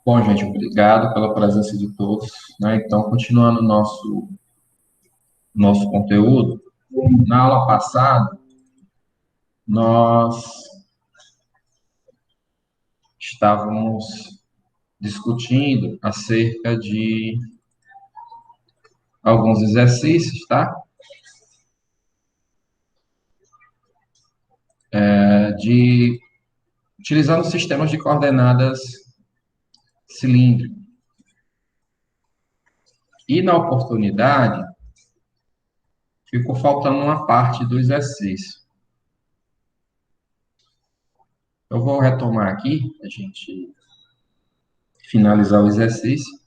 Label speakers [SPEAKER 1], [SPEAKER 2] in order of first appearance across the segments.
[SPEAKER 1] Bom, gente, obrigado pela presença de todos, né? Então, continuando nosso conteúdo, na aula passada, nós estávamos discutindo acerca de alguns exercícios, tá? De utilizando sistemas de coordenadas cilíndricos. E na oportunidade, ficou faltando uma parte do exercício. Eu vou retomar aqui, a gente finalizar o exercício.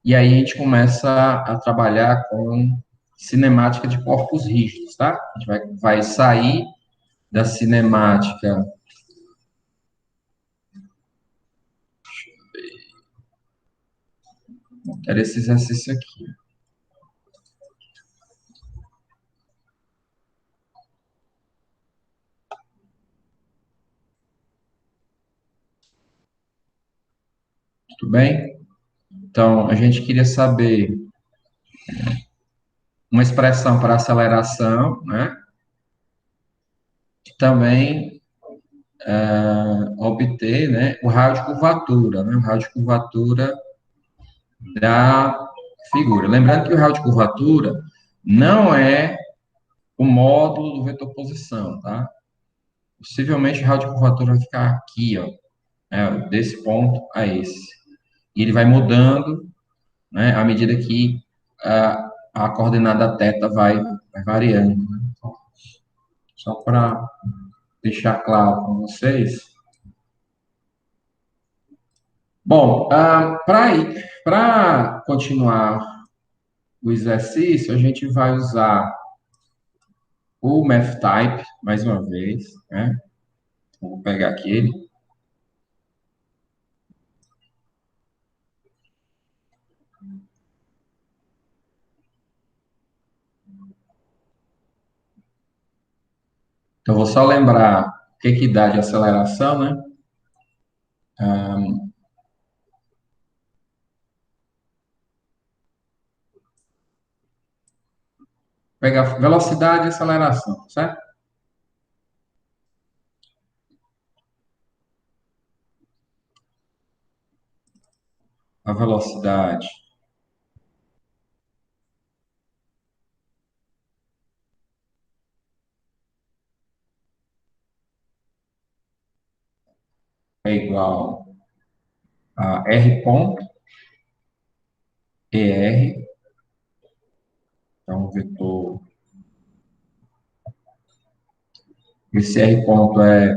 [SPEAKER 1] E aí a gente começa a trabalhar com cinemática de corpos rígidos, tá? A gente vai sair da cinemática. Era esse exercício aqui. Tudo bem? Então, a gente queria saber uma expressão para aceleração, né? E também obter, né, o raio de curvatura, né? O raio de curvatura da figura. Lembrando que o raio de curvatura não é o módulo do vetor posição, tá? Possivelmente o raio de curvatura vai ficar aqui, ó, desse ponto a esse. E ele vai mudando, né, à medida que a coordenada θ vai variando. Né? Então, só para deixar claro com vocês. Bom, para continuar o exercício, a gente vai usar o MathType, mais uma vez, né? Vou pegar aqui ele. Então, vou só lembrar o que dá de aceleração, né? Pegar velocidade e aceleração, certo? A velocidade é igual a R ponto ER, então o vetor, esse R ponto é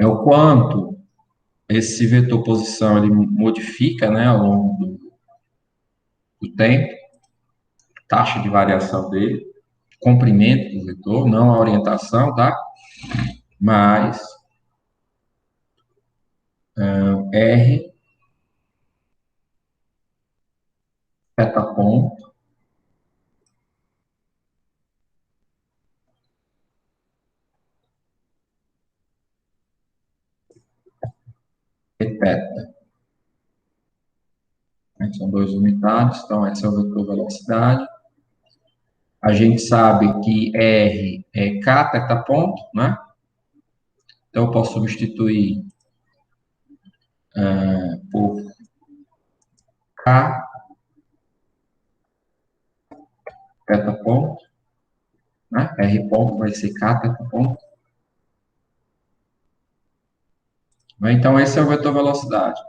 [SPEAKER 1] o quanto esse vetor posição ele modifica, né, ao longo do tempo, taxa de variação dele, comprimento do vetor, não a orientação, tá? Mas R, θ ponto, e θ. São dois unidades, então esse é o vetor velocidade. A gente sabe que R é k θ ponto, né? Então eu posso substituir por k θ ponto, né? R ponto vai ser k θ ponto. Então esse é o vetor velocidade.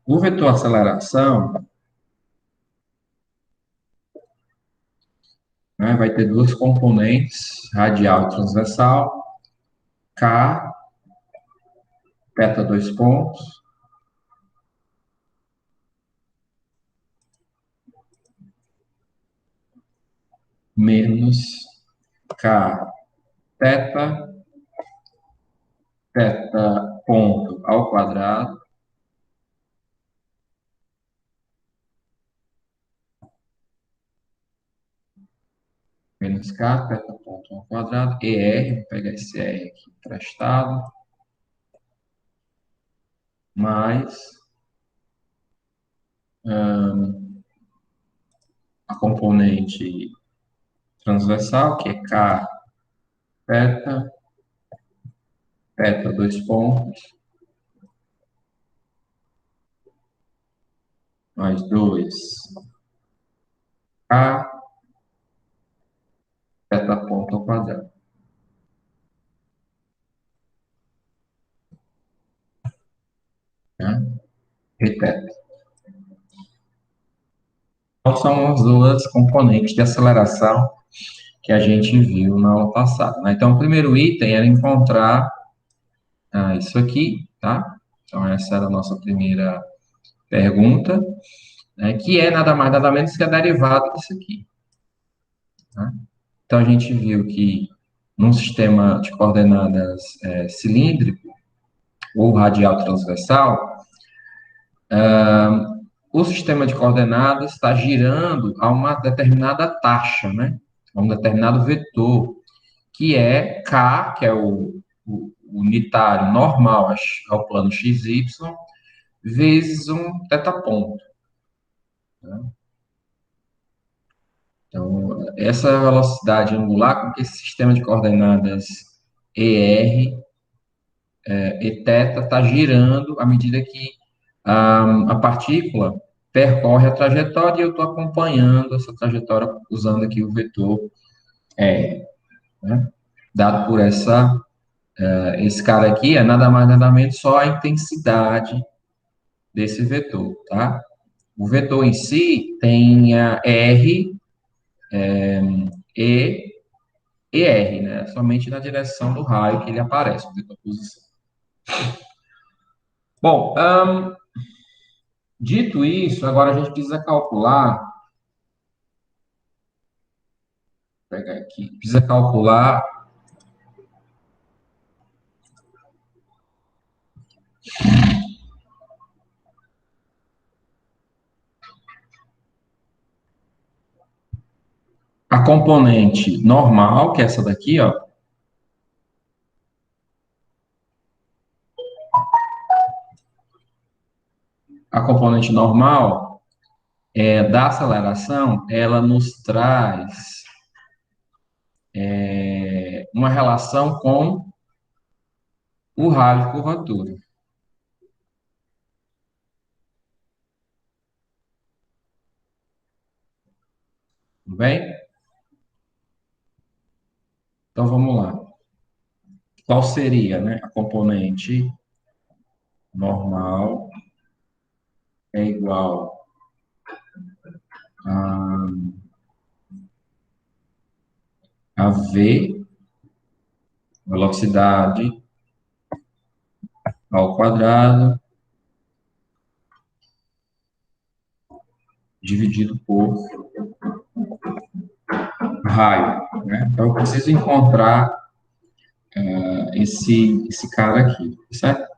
[SPEAKER 1] O vetor aceleração, né, vai ter duas componentes, radial e transversal, k, θ dois pontos, menos k θ, θ ponto ao quadrado, menos k, θ ponto ao quadrado, ER, vou pegar esse R aqui emprestado, mais a componente transversal, que é K, θ, θ, dois pontos, mais 2K, θ ponto ao quadrado. Né? E θ. Então, são as duas componentes de aceleração que a gente viu na aula passada. Né? Então, o primeiro item era encontrar isso aqui, tá? Então, essa era a nossa primeira pergunta, né? Que é nada mais, nada menos que a derivada disso aqui. Tá? Então, a gente viu que num sistema de coordenadas cilíndrico ou radial transversal, o sistema de coordenadas está girando a uma determinada taxa, né? A um determinado vetor, que é K, que é o unitário normal ao plano XY, vezes um θ-ponto. Né? Então, essa velocidade angular com que esse sistema de coordenadas ER e θ está girando à medida que a partícula percorre a trajetória e eu estou acompanhando essa trajetória usando aqui o vetor R, né? Dado por esse cara aqui, é nada mais nada menos só a intensidade desse vetor, tá? O vetor em si tem a R e R, né? Somente na direção do raio que ele aparece, o vetor posição. Bom, dito isso, agora a gente precisa calcular, vou pegar aqui, precisa calcular a componente normal, que é essa daqui, ó. A componente normal da aceleração, ela nos traz uma relação com o raio de curvatura. Tudo bem? Então vamos lá. Qual seria, né? A componente normal é igual a V, velocidade ao quadrado, dividido por raio, né? Então eu preciso encontrar esse cara aqui, certo?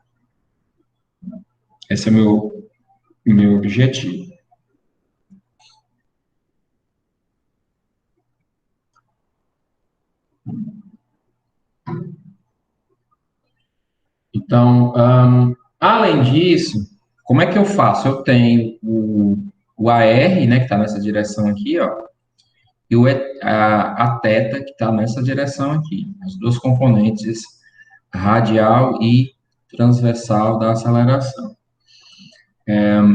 [SPEAKER 1] Esse é o meu objetivo. Então, além disso, como é que eu faço? Eu tenho o AR, né, que está nessa direção aqui, ó, e a θ, que está nessa direção aqui. As duas componentes radial e transversal da aceleração.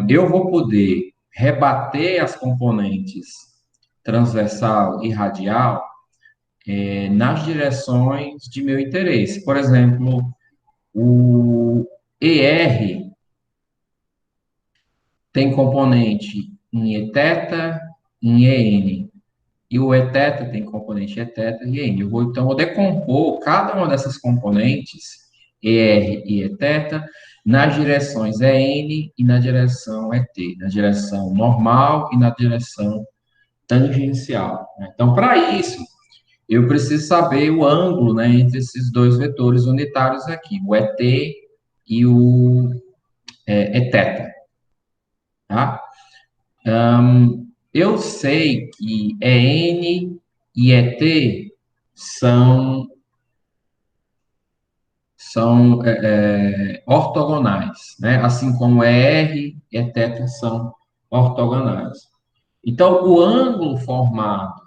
[SPEAKER 1] Eu vou poder rebater as componentes transversal e radial nas direções de meu interesse. Por exemplo, o ER tem componente em eθ, em EN. E o eθ tem componente eθ e EN. Então, eu vou decompor cada uma dessas componentes, ER e eθ, nas direções EN e na direção ET, na direção normal e na direção tangencial. Então, para isso, eu preciso saber o ângulo, né, entre esses dois vetores unitários aqui, o ET e o eθ, tá? Eu sei que EN e ET são, são ortogonais, né? Assim como ER e eθ são ortogonais. Então, o ângulo formado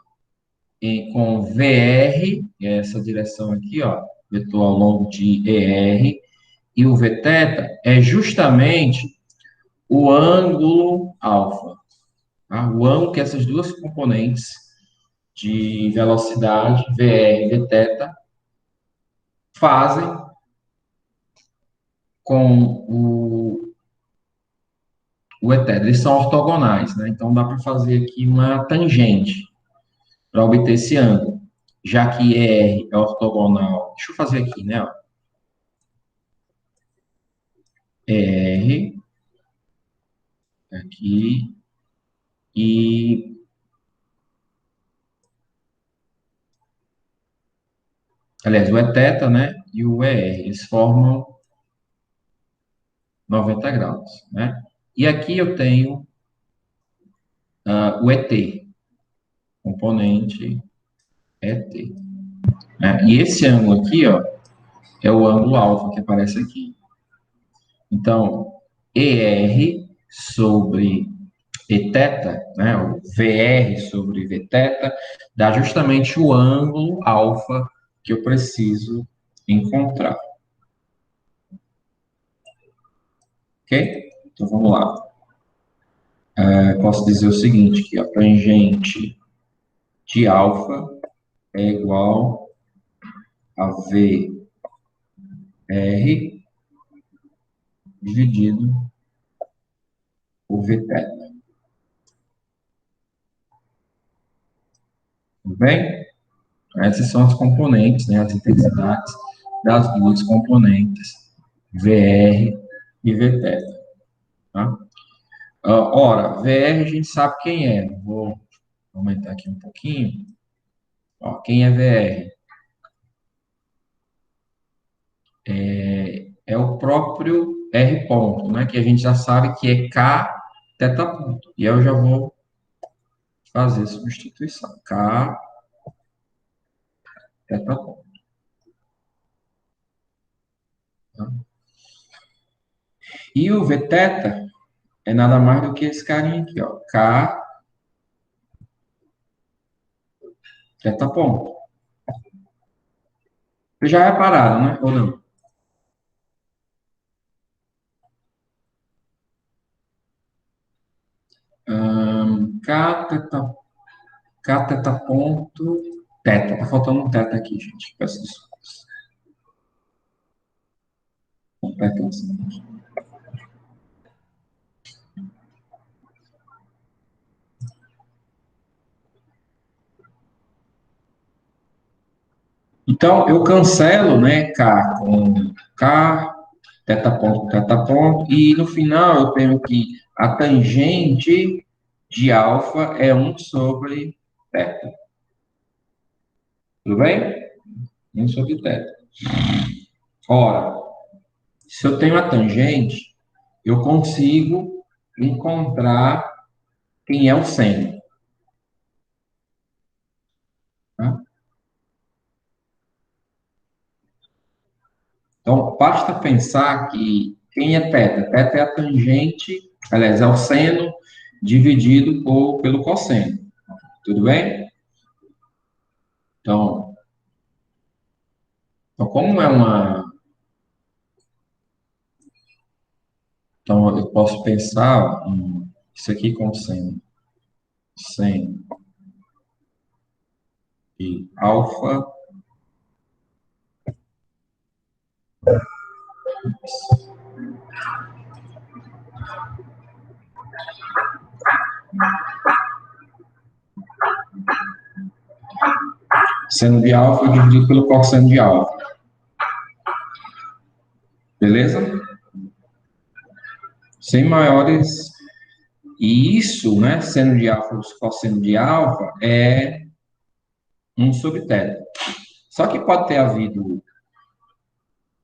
[SPEAKER 1] com VR, que é essa direção aqui, ó, vetor ao longo de ER, e o Vθ é justamente o ângulo alfa, tá? O ângulo que essas duas componentes de velocidade, VR e Vθ, fazem com o etério. Eles são ortogonais, né? Então, dá para fazer aqui uma tangente para obter esse ângulo. Já que ER é ortogonal, deixa eu fazer aqui, né? ER, aqui, e, aliás, o etéta, né? E o ER, eles formam 90 graus, né? E aqui eu tenho o ET, componente ET. Né? E esse ângulo aqui, ó, é o ângulo alfa que aparece aqui. Então, ER sobre Eθ, né, o VR sobre Vθ, dá justamente o ângulo alfa que eu preciso encontrar. Ok? Então, vamos lá. Posso dizer o seguinte, que a tangente de alfa é igual a VR dividido por Vθ. Tudo bem? Essas são as componentes, né, as intensidades das duas componentes, VR e Vθ. Tá? Ora, VR a gente sabe quem é. Vou aumentar aqui um pouquinho. Ó, quem é VR? É o próprio R ponto, né? Que a gente já sabe que é K teta ponto. E eu já vou fazer a substituição. K teta ponto. Tá? E o V teta é nada mais do que esse carinha aqui, ó. K teta ponto. Vocês já repararam, né? Ou não? K teta, K teta ponto, teta. Tá faltando um teta aqui, gente. Peço desculpas. Teta, assim. Então, eu cancelo, né, K com K, teta ponto, e no final eu tenho que a tangente de alfa é um sobre teta. Tudo bem? Um sobre teta. Ora, se eu tenho a tangente, eu consigo encontrar quem é o seno. Tá? Então, basta pensar que quem é teta? Teta é a tangente, aliás, é o seno dividido pelo cosseno. Tudo bem? Então, como é uma. Então, eu posso pensar isso aqui como seno de alfa. Seno de alfa dividido pelo cosseno de alfa. Beleza? Sem maiores. E isso, né? Seno de alfa cosseno de alfa é 1 sobre teta. Só que pode ter havido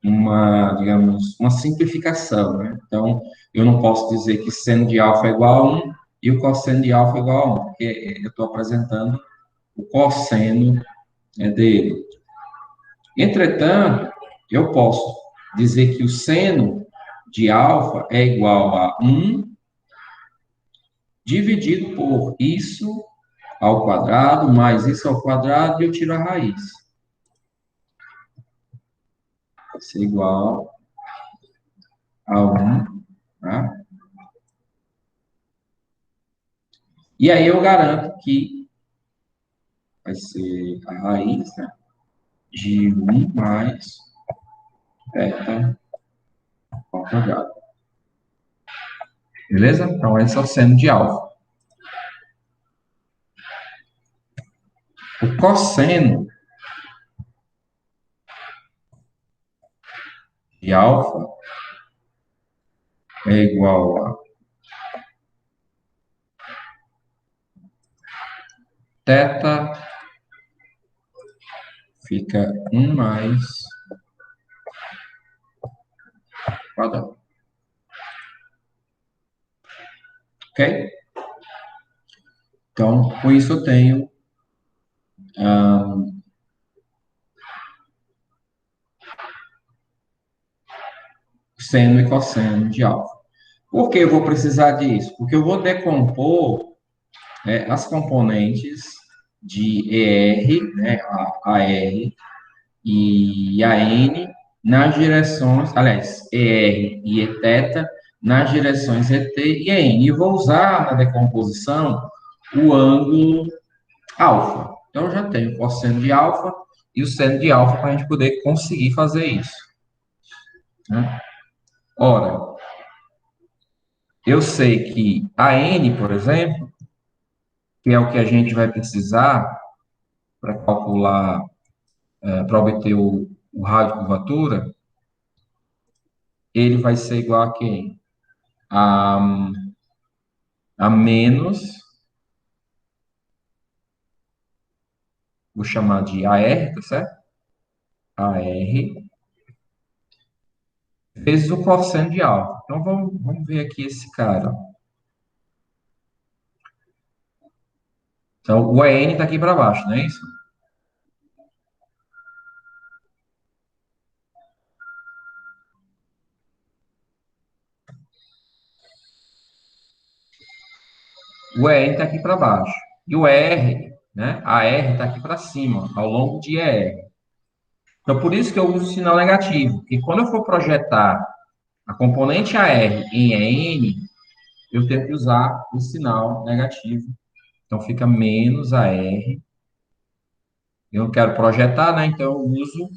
[SPEAKER 1] uma, digamos, uma simplificação, né? Então, eu não posso dizer que seno de alfa é igual a 1 e o cosseno de alfa é igual a 1, porque eu estou apresentando o cosseno dele. Entretanto, eu posso dizer que o seno de alfa é igual a 1 dividido por isso ao quadrado, mais isso ao quadrado, e eu tiro a raiz. Isso é igual a 1, tá? E aí eu garanto que vai ser a raiz, né, de 1 mais eta ao quadrado. Beleza? Então, esse é o seno de alfa. O cosseno de alfa é igual a teta, fica 1 mais quadrado. Ok? Então, com isso eu tenho seno e cosseno de alfa. Por que eu vou precisar disso? Porque eu vou decompor as componentes de ER, né, a R e a N nas direções, aliás, ER e Eθ nas direções ET e EN. E vou usar na decomposição o ângulo alfa. Então, eu já tenho o cosseno de alfa e o seno de alfa para a gente poder conseguir fazer isso, né? Ora, eu sei que a N, por exemplo, que é o que a gente vai precisar para calcular, para obter o raio de curvatura, ele vai ser igual a quem? A, a menos, vou chamar de AR, tá certo? AR vezes o cosseno de alfa. Então, vamos ver aqui esse cara. Então, o EN está aqui para baixo, não é isso? O EN está aqui para baixo. E o R, né? A R está aqui para cima, ao longo de ER. Então, por isso que eu uso o sinal negativo. E quando eu for projetar a componente AR em EN, eu tenho que usar o sinal negativo. Então, fica menos AR. Eu não quero projetar, né? Então, eu uso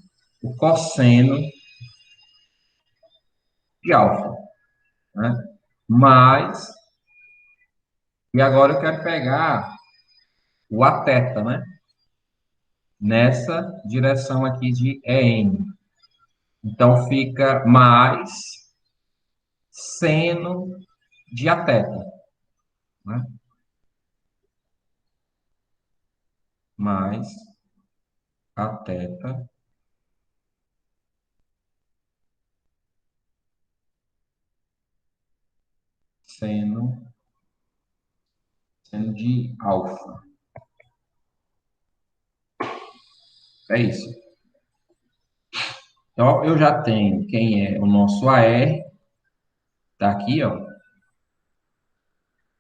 [SPEAKER 1] o cosseno de alfa, né? Mais, e agora eu quero pegar o ateta, né? Nessa direção aqui de EN. Então, fica mais seno de ateta, né? Mais ateta seno, seno de alfa. É isso. Então, eu já tenho quem é o nosso AR, tá aqui, ó,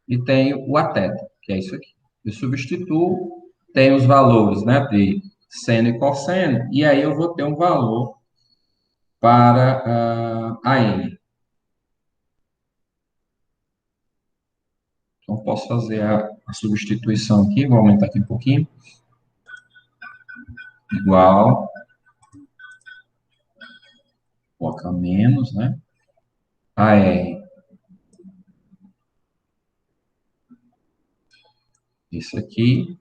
[SPEAKER 1] e tenho o ateta, que é isso aqui. Eu substituo, tenho os valores, né, de seno e cosseno, e aí eu vou ter um valor para a N. Então, posso fazer a substituição aqui, vou aumentar aqui um pouquinho, igual, colocar menos, né, a R. Isso aqui,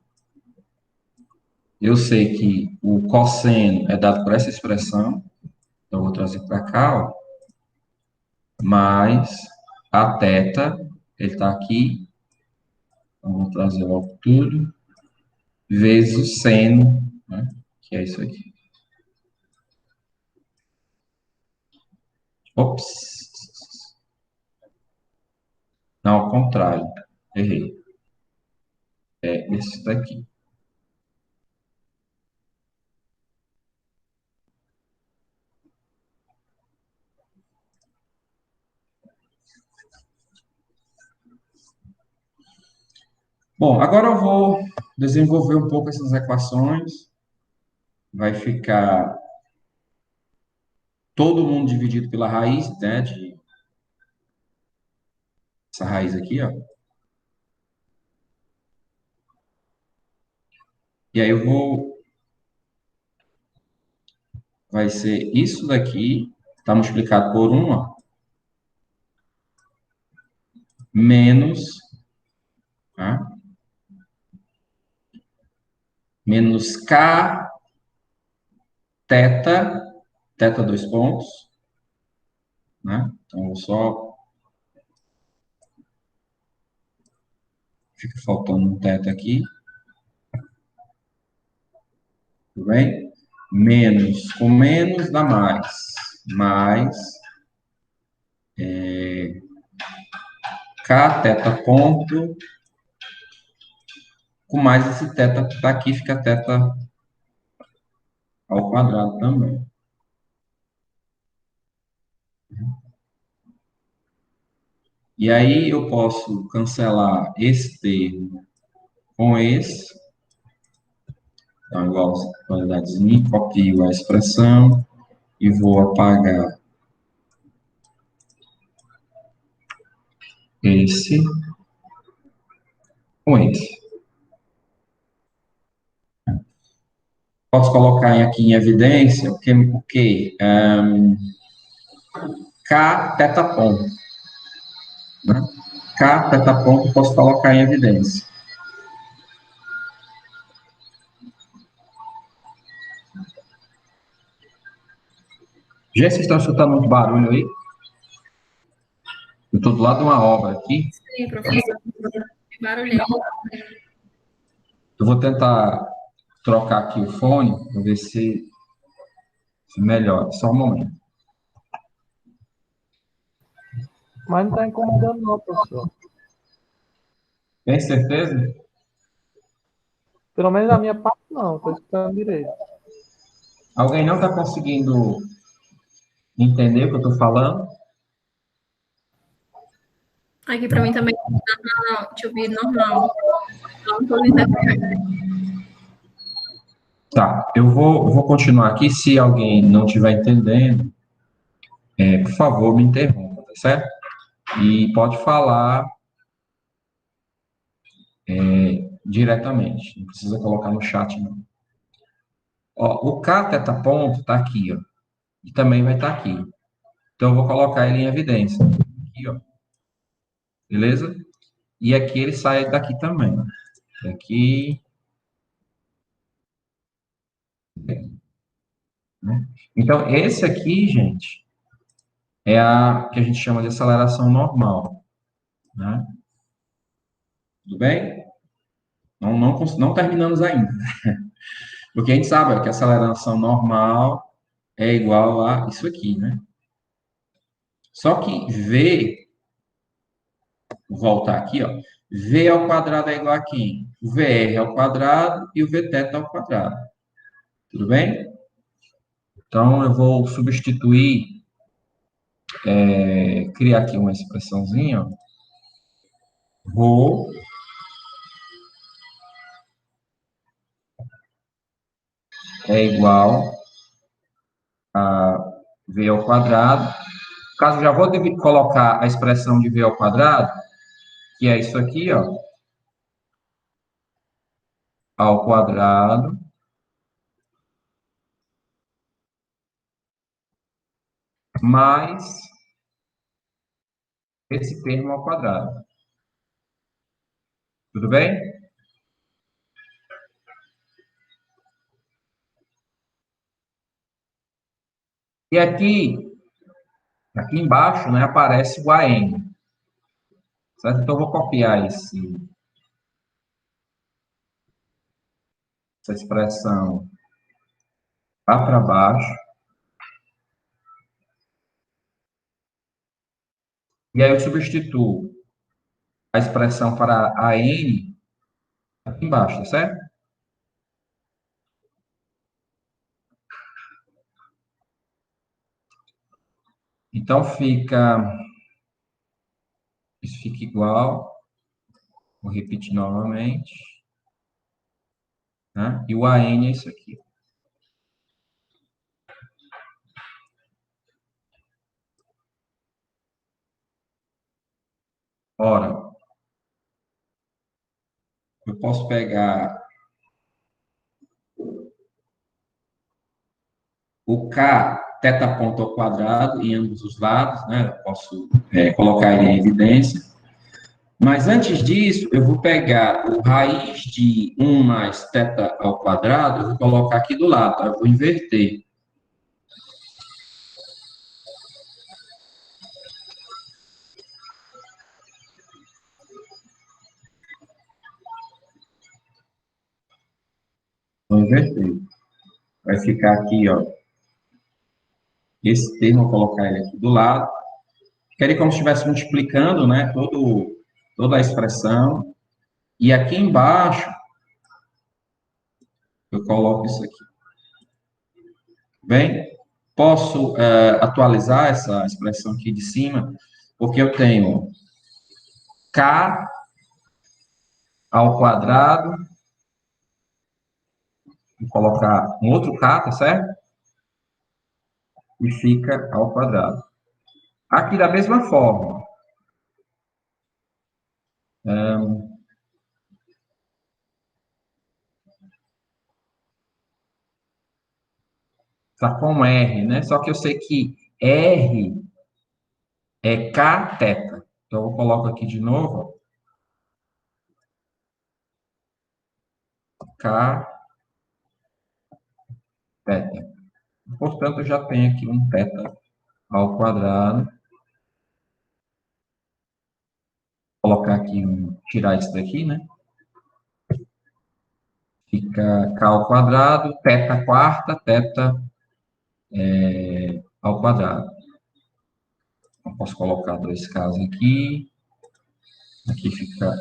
[SPEAKER 1] eu sei que o cosseno é dado por essa expressão, então eu vou trazer para cá, ó, mais a teta, ele está aqui, então vou trazer logo tudo, vezes o seno, né, que é isso aqui. Ops, não, ao contrário, errei. É esse daqui. Bom, agora eu vou desenvolver um pouco essas equações. Vai ficar todo mundo dividido pela raiz, né? Essa raiz aqui, ó. E aí eu vou. Vai ser isso daqui, está multiplicado por 1, ó, menos, tá? Menos K teta, teta dois pontos, né? Então, eu vou só. Fica faltando um teta aqui, tudo bem? Menos, com menos dá mais. Mais K teta ponto, com mais esse teta daqui fica teta ao quadrado também. E aí eu posso cancelar esse termo com esse, então igual quadradozinho, copio a expressão e vou apagar esse com esse. Posso colocar aqui em evidência o que K teta ponto, né? K teta ponto posso colocar em evidência. Já vocês estão escutando muito barulho aí? Eu estou do lado de uma obra aqui.
[SPEAKER 2] Sim, professor. Barulhento.
[SPEAKER 1] Eu vou tentar trocar aqui o fone para ver se melhora. Só um momento.
[SPEAKER 3] Mas não está incomodando não, professor.
[SPEAKER 1] Tem certeza?
[SPEAKER 3] Pelo menos a minha parte não, estou escutando direito.
[SPEAKER 1] Alguém não está conseguindo entender o que eu estou falando?
[SPEAKER 2] Aqui para mim também dá pra te ouvir normal. Não tô entendendo.
[SPEAKER 1] Tá, eu vou continuar aqui. Se alguém não estiver entendendo, por favor, me interrompa, tá certo? E pode falar diretamente, não precisa colocar no chat, não. Ó, o K teta ponto está aqui, ó, e também vai estar aqui. Então, eu vou colocar ele em evidência. Aqui, ó, beleza? E aqui ele sai daqui também. Aqui, né? Então, esse aqui, gente, é a que a gente chama de aceleração normal, né? Tudo bem? Não terminamos ainda. Porque a gente sabe que a aceleração normal é igual a isso aqui, né? Só que V, vou voltar aqui, ó. V ao quadrado é igual a quem? O VR ao quadrado e o Vθ ao quadrado. Tudo bem? Então, eu vou substituir, criar aqui uma expressãozinha, ó. Rho é igual a V ao quadrado. No caso, já vou colocar a expressão de V ao quadrado, que é isso aqui, ó, ao quadrado, mais esse termo ao quadrado. Tudo bem? E aqui embaixo, né, aparece o AN, certo? Então, eu vou copiar essa expressão lá para baixo. E aí eu substituo a expressão para AN aqui embaixo, tá certo? Então, isso fica igual Vou repetir novamente. Né? E o AN é isso aqui. Ora, eu posso pegar o K teta ponto ao quadrado em ambos os lados, né? Eu posso colocar ele em evidência. Mas antes disso, eu vou pegar o raiz de 1 mais teta ao quadrado, eu vou colocar aqui do lado, tá? Eu vou inverter. Vou inverter. Vai ficar aqui, ó. Esse termo, eu vou colocar ele aqui do lado. Ficaria como se estivesse multiplicando, né? Toda a expressão. E aqui embaixo, eu coloco isso aqui. Bem, posso atualizar essa expressão aqui de cima, porque eu tenho K ao quadrado, vou colocar um outro K, tá certo? E fica ao quadrado. Aqui da mesma forma, tá com R, né? Só que eu sei que R é K teta. Então, eu coloco aqui de novo, K teta. Portanto, eu já tenho aqui um teta ao quadrado. Vou colocar aqui, tirar isso daqui, né? Fica K ao quadrado, teta quarta, teta ao quadrado. Eu posso colocar 2Ks aqui. Aqui fica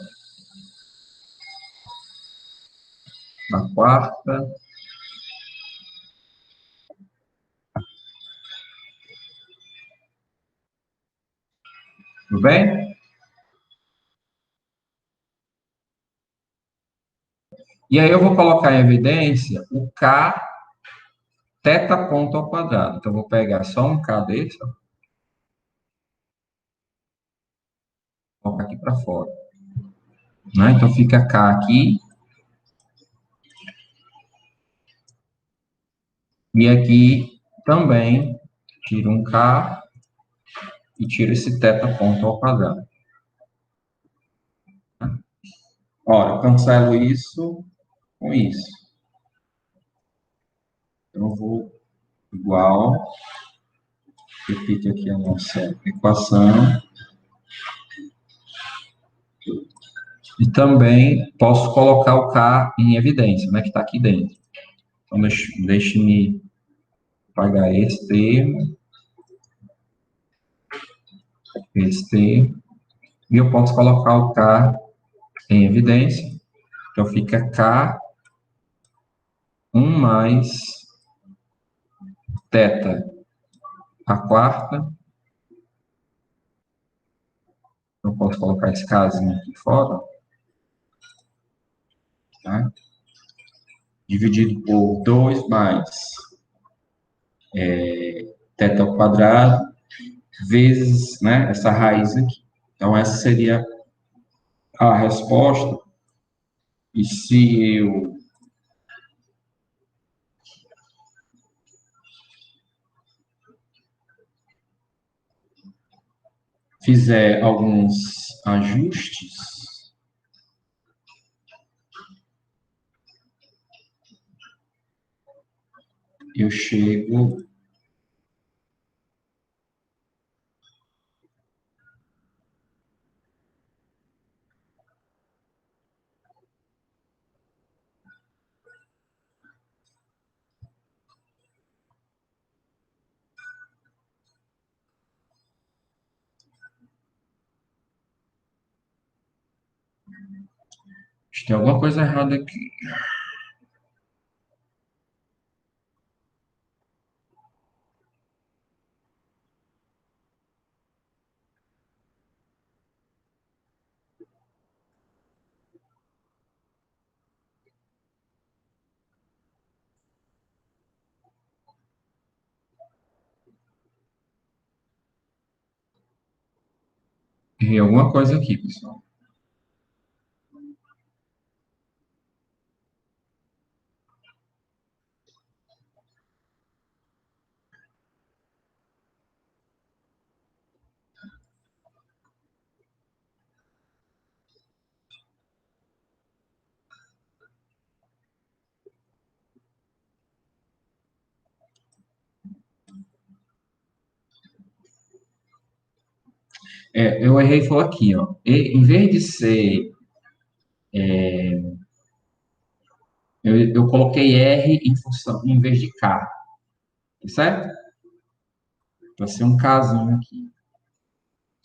[SPEAKER 1] a quarta. Tudo bem? E aí eu vou colocar em evidência o K teta ponto ao quadrado. Então, eu vou pegar só um K desse, ó, colocar aqui para fora. Né? Então, fica K aqui. E aqui também tiro um K e tiro esse teta ponto ao quadrado. Ora, eu cancelo isso com isso. Então, eu vou igual, repito aqui a nossa equação. E também posso colocar o K em evidência, né, que está aqui dentro. Então, deixe-me apagar esse termo, e eu posso colocar o K em evidência. Então, fica K 1 mais teta a quarta. Eu posso colocar esse Kzinho aqui fora, tá? Dividido por 2 mais teta ao quadrado, vezes, né, essa raiz aqui. Então, essa seria a resposta. E se eu fizer alguns ajustes, eu chego tem alguma coisa errada aqui. Errei alguma coisa aqui, pessoal. Eu errei foi aqui, ó. Em vez de ser, eu coloquei R em função, em vez de K, tá certo? Vai ser um Kzinho aqui.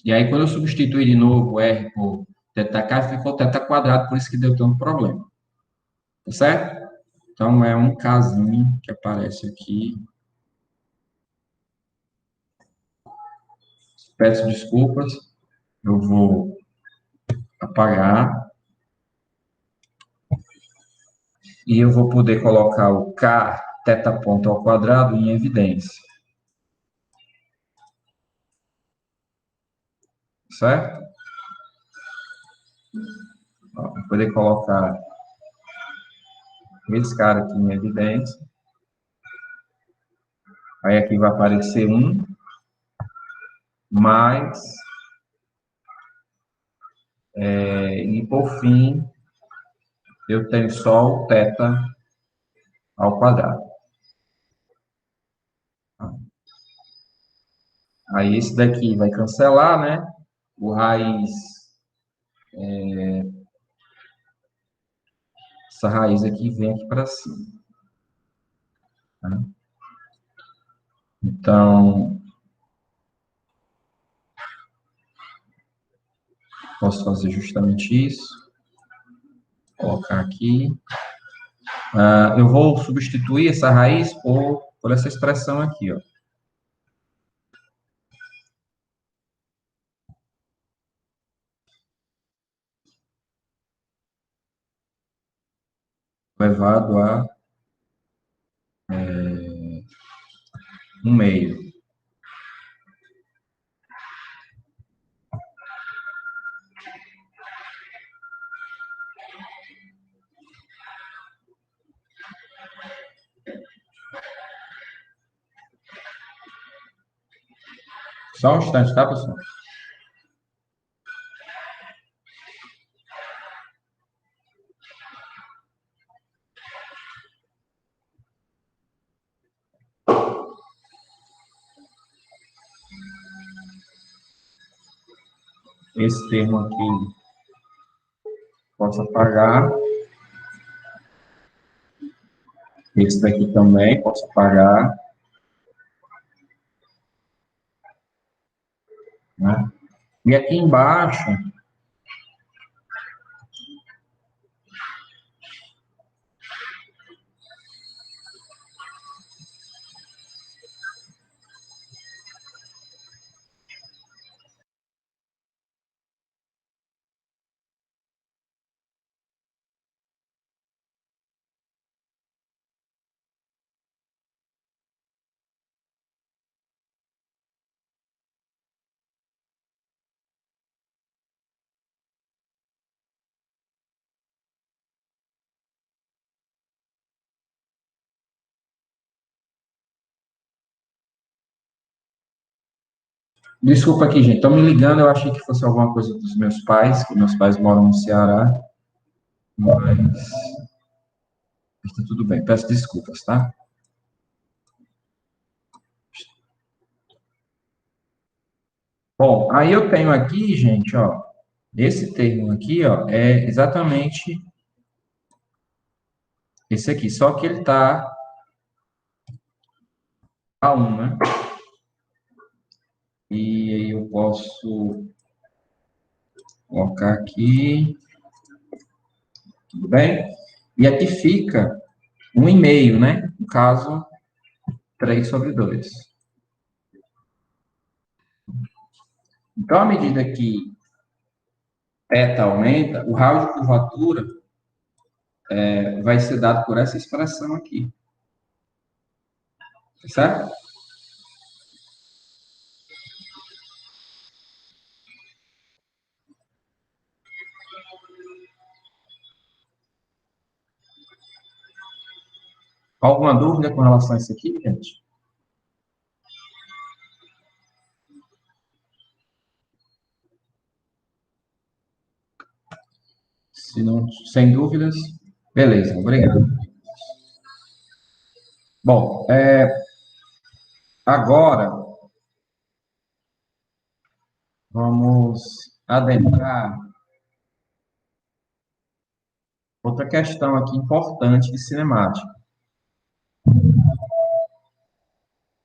[SPEAKER 1] E aí, quando eu substituir de novo o R por θk, ficou θ quadrado, por isso que deu tanto problema. Tá certo? Então, é um Kzinho que aparece aqui. Peço desculpas. Eu vou apagar. E eu vou poder colocar o K θ ponto ao quadrado em evidência. Certo? Ó, vou poder colocar esse cara aqui em evidência. Aí aqui vai aparecer 1, mais, e por fim, eu tenho só o θ ao quadrado. Aí esse daqui vai cancelar, né? O raiz, essa raiz aqui vem aqui para cima. Tá? Então, posso fazer justamente isso. Colocar aqui. Eu vou substituir essa raiz por essa expressão aqui, ó. Elevado a 1/2. Só um instante, tá, pessoal? Esse termo aqui posso apagar. Esse daqui também posso apagar. Né? E aqui embaixo, desculpa aqui, gente, estão me ligando, eu achei que fosse alguma coisa dos meus pais, que meus pais moram no Ceará, mas está tudo bem, peço desculpas, tá? Bom, aí eu tenho aqui, gente, ó, esse termo aqui, ó, é exatamente esse aqui, só que ele está a 1, né? E aí eu posso colocar aqui, tudo bem? E aqui fica 1,5, né? No caso, 3/2. Então, à medida que θ aumenta, o raio de curvatura vai ser dado por essa expressão aqui. Certo? Alguma dúvida com relação a isso aqui, gente? Se não, sem dúvidas, beleza, obrigado. Bom, agora vamos adentrar outra questão aqui importante de cinemática,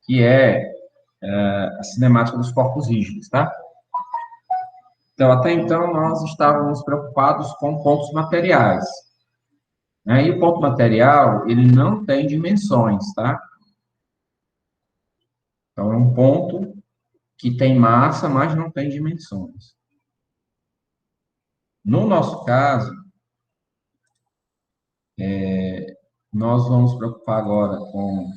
[SPEAKER 1] que é a cinemática dos corpos rígidos, tá? Então, até então, nós estávamos preocupados com pontos materiais, né? E o ponto material, ele não tem dimensões, tá? Então, é um ponto que tem massa, mas não tem dimensões. No nosso caso, nós vamos nos preocupar agora com...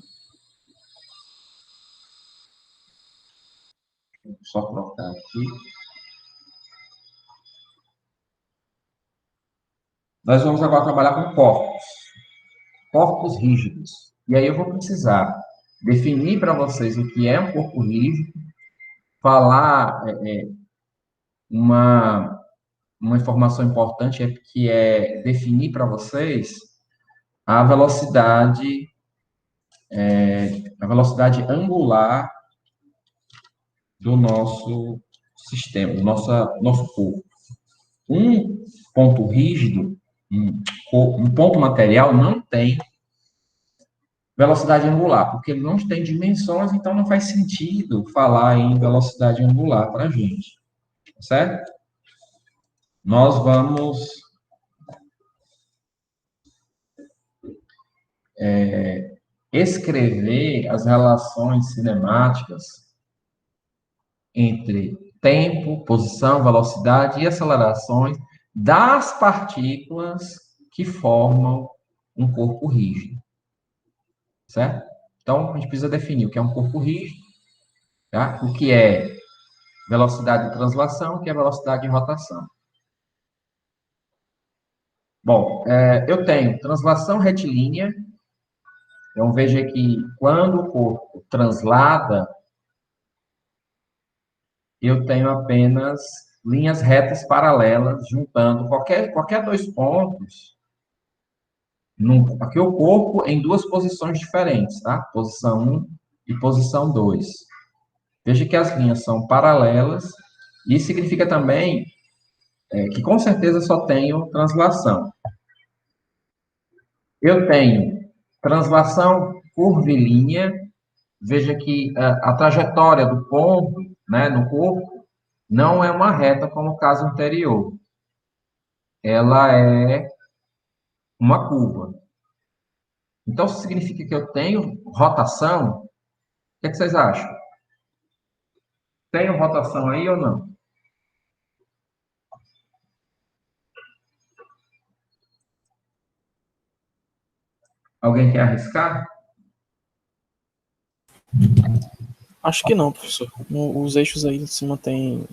[SPEAKER 1] Deixa eu só colocar aqui. Nós vamos agora trabalhar com corpos rígidos. E aí eu vou precisar definir para vocês o que é um corpo rígido, falar uma informação importante que é definir para vocês a velocidade angular do nosso sistema, do nosso corpo. Um ponto rígido, um ponto material não tem velocidade angular, porque ele não tem dimensões, então não faz sentido falar em velocidade angular para a gente, certo? Nós vamos escrever as relações cinemáticas entre tempo, posição, velocidade e acelerações das partículas que formam um corpo rígido, certo? Então, a gente precisa definir o que é um corpo rígido, tá? O que é velocidade de translação, o que é velocidade de rotação. Bom, eu tenho translação retilínea, então veja que quando o corpo translada, eu tenho apenas linhas retas paralelas, juntando qualquer dois pontos, aqui o corpo em duas posições diferentes, tá? Posição 1 e posição 2. Veja que as linhas são paralelas, e isso significa também que com certeza só tenho translação. Eu tenho translação curvilínea, veja que a trajetória do ponto, né, no corpo, não é uma reta como o caso anterior. Ela é uma curva. Então, isso significa que eu tenho rotação? O que vocês acham? Tenho rotação aí ou não? Alguém quer arriscar?
[SPEAKER 4] Acho que não, professor. Os eixos aí se mantêm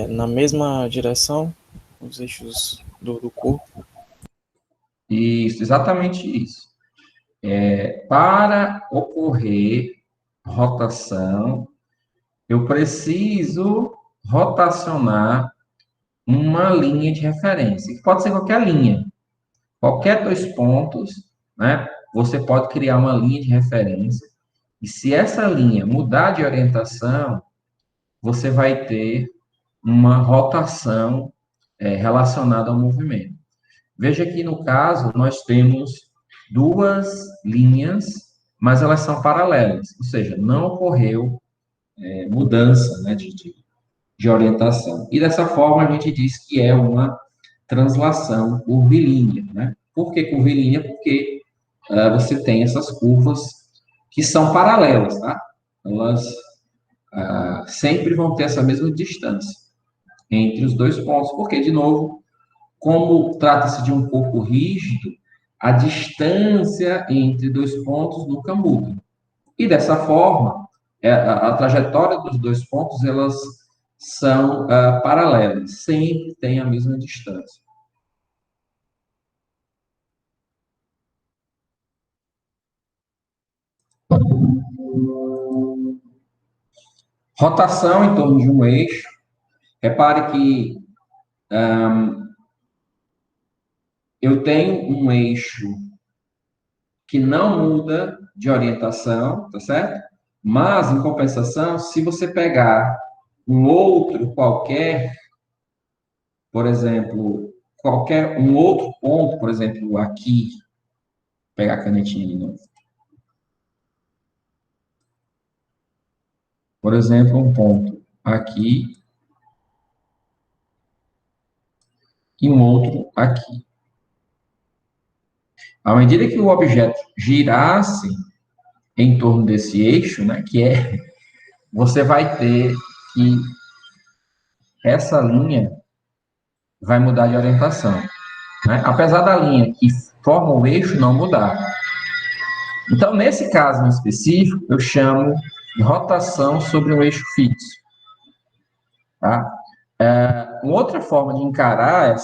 [SPEAKER 4] na mesma direção, os eixos do corpo.
[SPEAKER 1] Isso, exatamente isso. Para ocorrer rotação, eu preciso rotacionar uma linha de referência, que pode ser qualquer linha. Qualquer dois pontos, né? Você pode criar uma linha de referência, e se essa linha mudar de orientação, você vai ter uma rotação relacionada ao movimento. Veja que, no caso, nós temos duas linhas, mas elas são paralelas, ou seja, não ocorreu mudança, né, de orientação. E dessa forma a gente diz que é uma translação curvilínea, né? Por que curvilínea? Porque você tem essas curvas que são paralelas, tá? Elas sempre vão ter essa mesma distância entre os dois pontos, porque, de novo, como trata-se de um corpo rígido, a distância entre dois pontos nunca muda. E dessa forma, a trajetória dos dois pontos, elas são paralelas, sempre tem a mesma distância. Rotação em torno de um eixo. Repare que eu tenho um eixo que não muda de orientação, tá certo? Mas, em compensação, se você pegar um outro qualquer, por exemplo, um outro ponto, por exemplo, aqui, vou pegar a canetinha de novo. Por exemplo, um ponto aqui e um outro aqui. À medida que o objeto girasse em torno desse eixo, né, você vai ter que essa linha vai mudar de orientação, né? Apesar da linha que forma o eixo não mudar. Então, nesse caso em específico, eu chamo de rotação sobre um eixo fixo, tá? Uma outra forma de encarar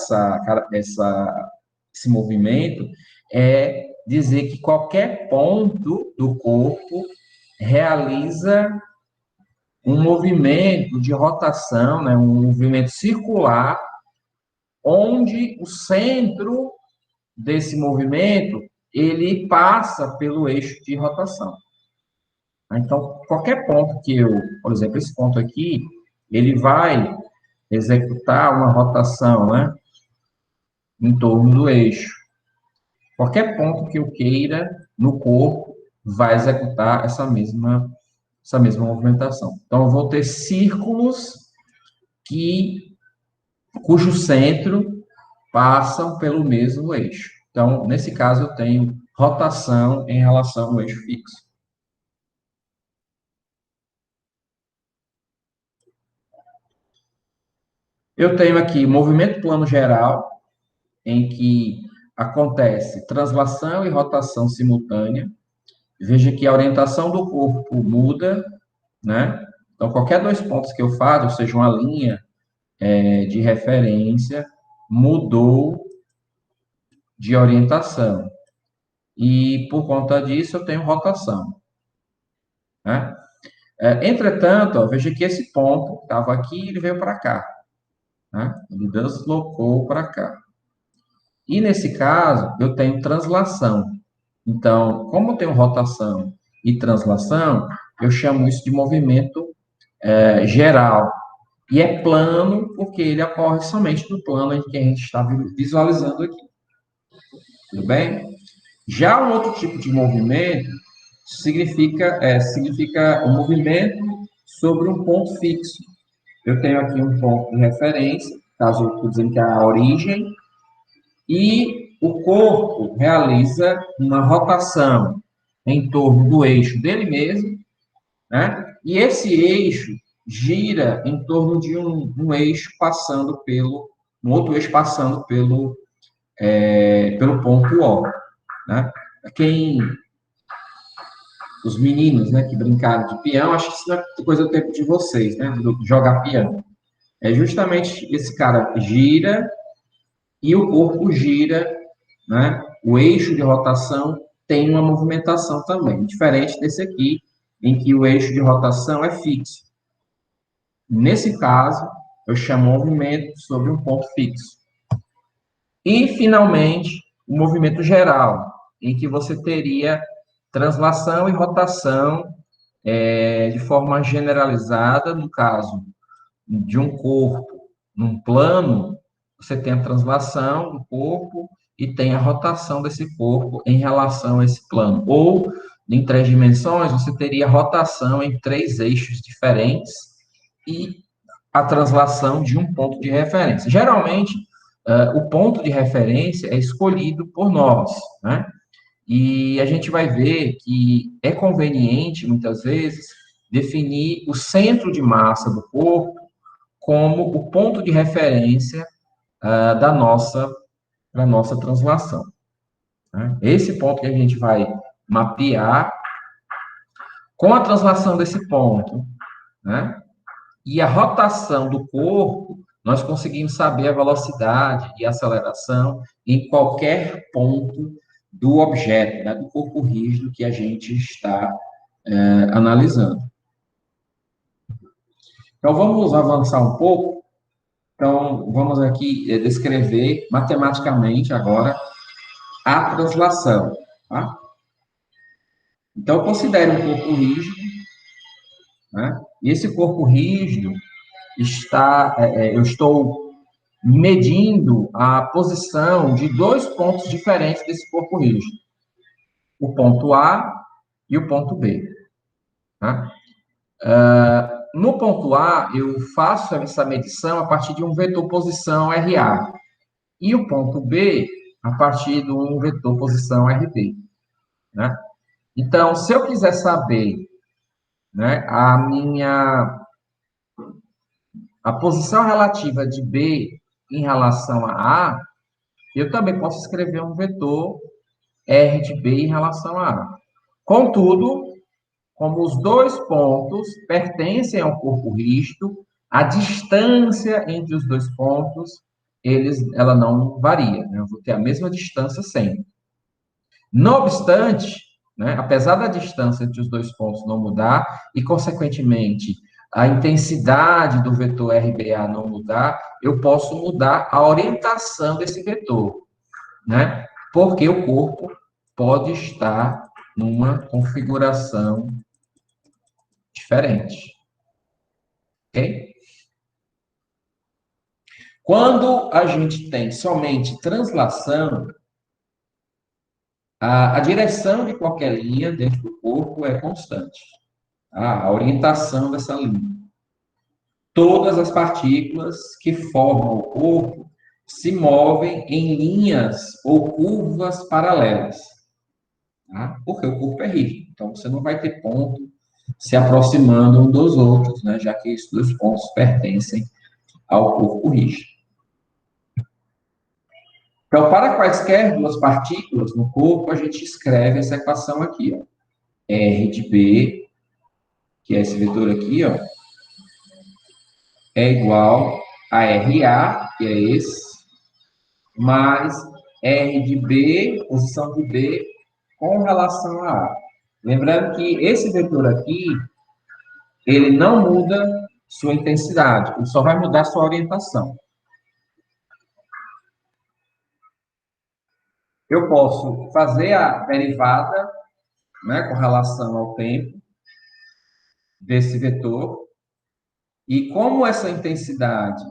[SPEAKER 1] esse movimento é dizer que qualquer ponto do corpo realiza um movimento de rotação, né, um movimento circular, onde o centro desse movimento ele passa pelo eixo de rotação. Então, qualquer ponto que por exemplo, esse ponto aqui, ele vai executar uma rotação, né, em torno do eixo. Qualquer ponto que eu queira no corpo vai executar essa mesma movimentação. Então, eu vou ter círculos cujo centro passam pelo mesmo eixo. Então, nesse caso, eu tenho rotação em relação ao eixo fixo. Eu tenho aqui movimento plano geral, em que acontece translação e rotação simultânea. Veja que a orientação do corpo muda, né? Então, qualquer dois pontos que eu faço, ou seja, uma linha de referência, mudou de orientação. E, por conta disso, eu tenho rotação, né? Entretanto, ó, veja que esse ponto estava aqui e ele veio para cá, né? Ele deslocou para cá. E, nesse caso, eu tenho translação. Então, como eu tenho rotação e translação, eu chamo isso de movimento geral. E é plano, porque ele ocorre somente no plano em que a gente está visualizando aqui. Tudo bem? Já um outro tipo de movimento significa o movimento sobre um ponto fixo. Eu tenho aqui um ponto de referência, caso eu estou dizendo que é a origem, e o corpo realiza uma rotação em torno do eixo dele mesmo, né? E esse eixo gira em torno de um eixo passando um outro eixo passando pelo ponto O, né? Os meninos, né, que brincaram de peão, acho que isso não é coisa do tempo de vocês, né, de jogar peão. É justamente esse cara gira e o corpo gira, né? O eixo de rotação tem uma movimentação também, diferente desse aqui, em que o eixo de rotação é fixo. Nesse caso, eu chamo movimento sobre um ponto fixo. E, finalmente, o movimento geral, em que você teria translação e rotação de forma generalizada, no caso de um corpo num plano, você tem a translação do corpo e tem a rotação desse corpo em relação a esse plano. Ou, em 3 dimensões, você teria rotação em 3 eixos diferentes e a translação de um ponto de referência. Geralmente, o ponto de referência é escolhido por nós, né? E a gente vai ver que é conveniente, muitas vezes, definir o centro de massa do corpo como o ponto de referência da nossa translação, né? Esse ponto que a gente vai mapear, com a translação desse ponto, né, e a rotação do corpo, nós conseguimos saber a velocidade e a aceleração em qualquer ponto do objeto, né, do corpo rígido que a gente está analisando. Então, vamos avançar um pouco. Então, vamos aqui descrever matematicamente agora a translação. Tá? Então, considere um corpo rígido, né? E esse corpo rígido eu estou medindo a posição de dois pontos diferentes desse corpo rígido, o ponto A e o ponto B. Tá? No ponto A, eu faço essa medição a partir de um vetor posição RA, e o ponto B a partir de um vetor posição RB. Né? Então, se eu quiser saber, né, a posição relativa de B em relação a A, eu também posso escrever um vetor R de B em relação a A. Contudo, como os dois pontos pertencem ao corpo rígido, a distância entre os dois pontos, ela não varia, né? Eu vou ter a mesma distância sempre. Não obstante, né, apesar da distância entre os dois pontos não mudar, e, consequentemente, a intensidade do vetor RBA não mudar, eu posso mudar a orientação desse vetor, né? Porque o corpo pode estar numa configuração diferente. Ok? Quando a gente tem somente translação, a direção de qualquer linha dentro do corpo é constante. Tá? A orientação dessa linha. Todas as partículas que formam o corpo se movem em linhas ou curvas paralelas. Tá? Porque o corpo é rígido. Então, você não vai ter ponto se aproximando um dos outros, né? Já que esses dois pontos pertencem ao corpo rígido. Então, para quaisquer duas partículas no corpo, a gente escreve essa equação aqui, ó. R de B, que é esse vetor aqui, ó, é igual a RA, que é esse, mais R de B, posição de B, com relação a A. Lembrando que esse vetor aqui, ele não muda sua intensidade, ele só vai mudar sua orientação. Eu posso fazer a derivada, né, com relação ao tempo desse vetor, e como essa intensidade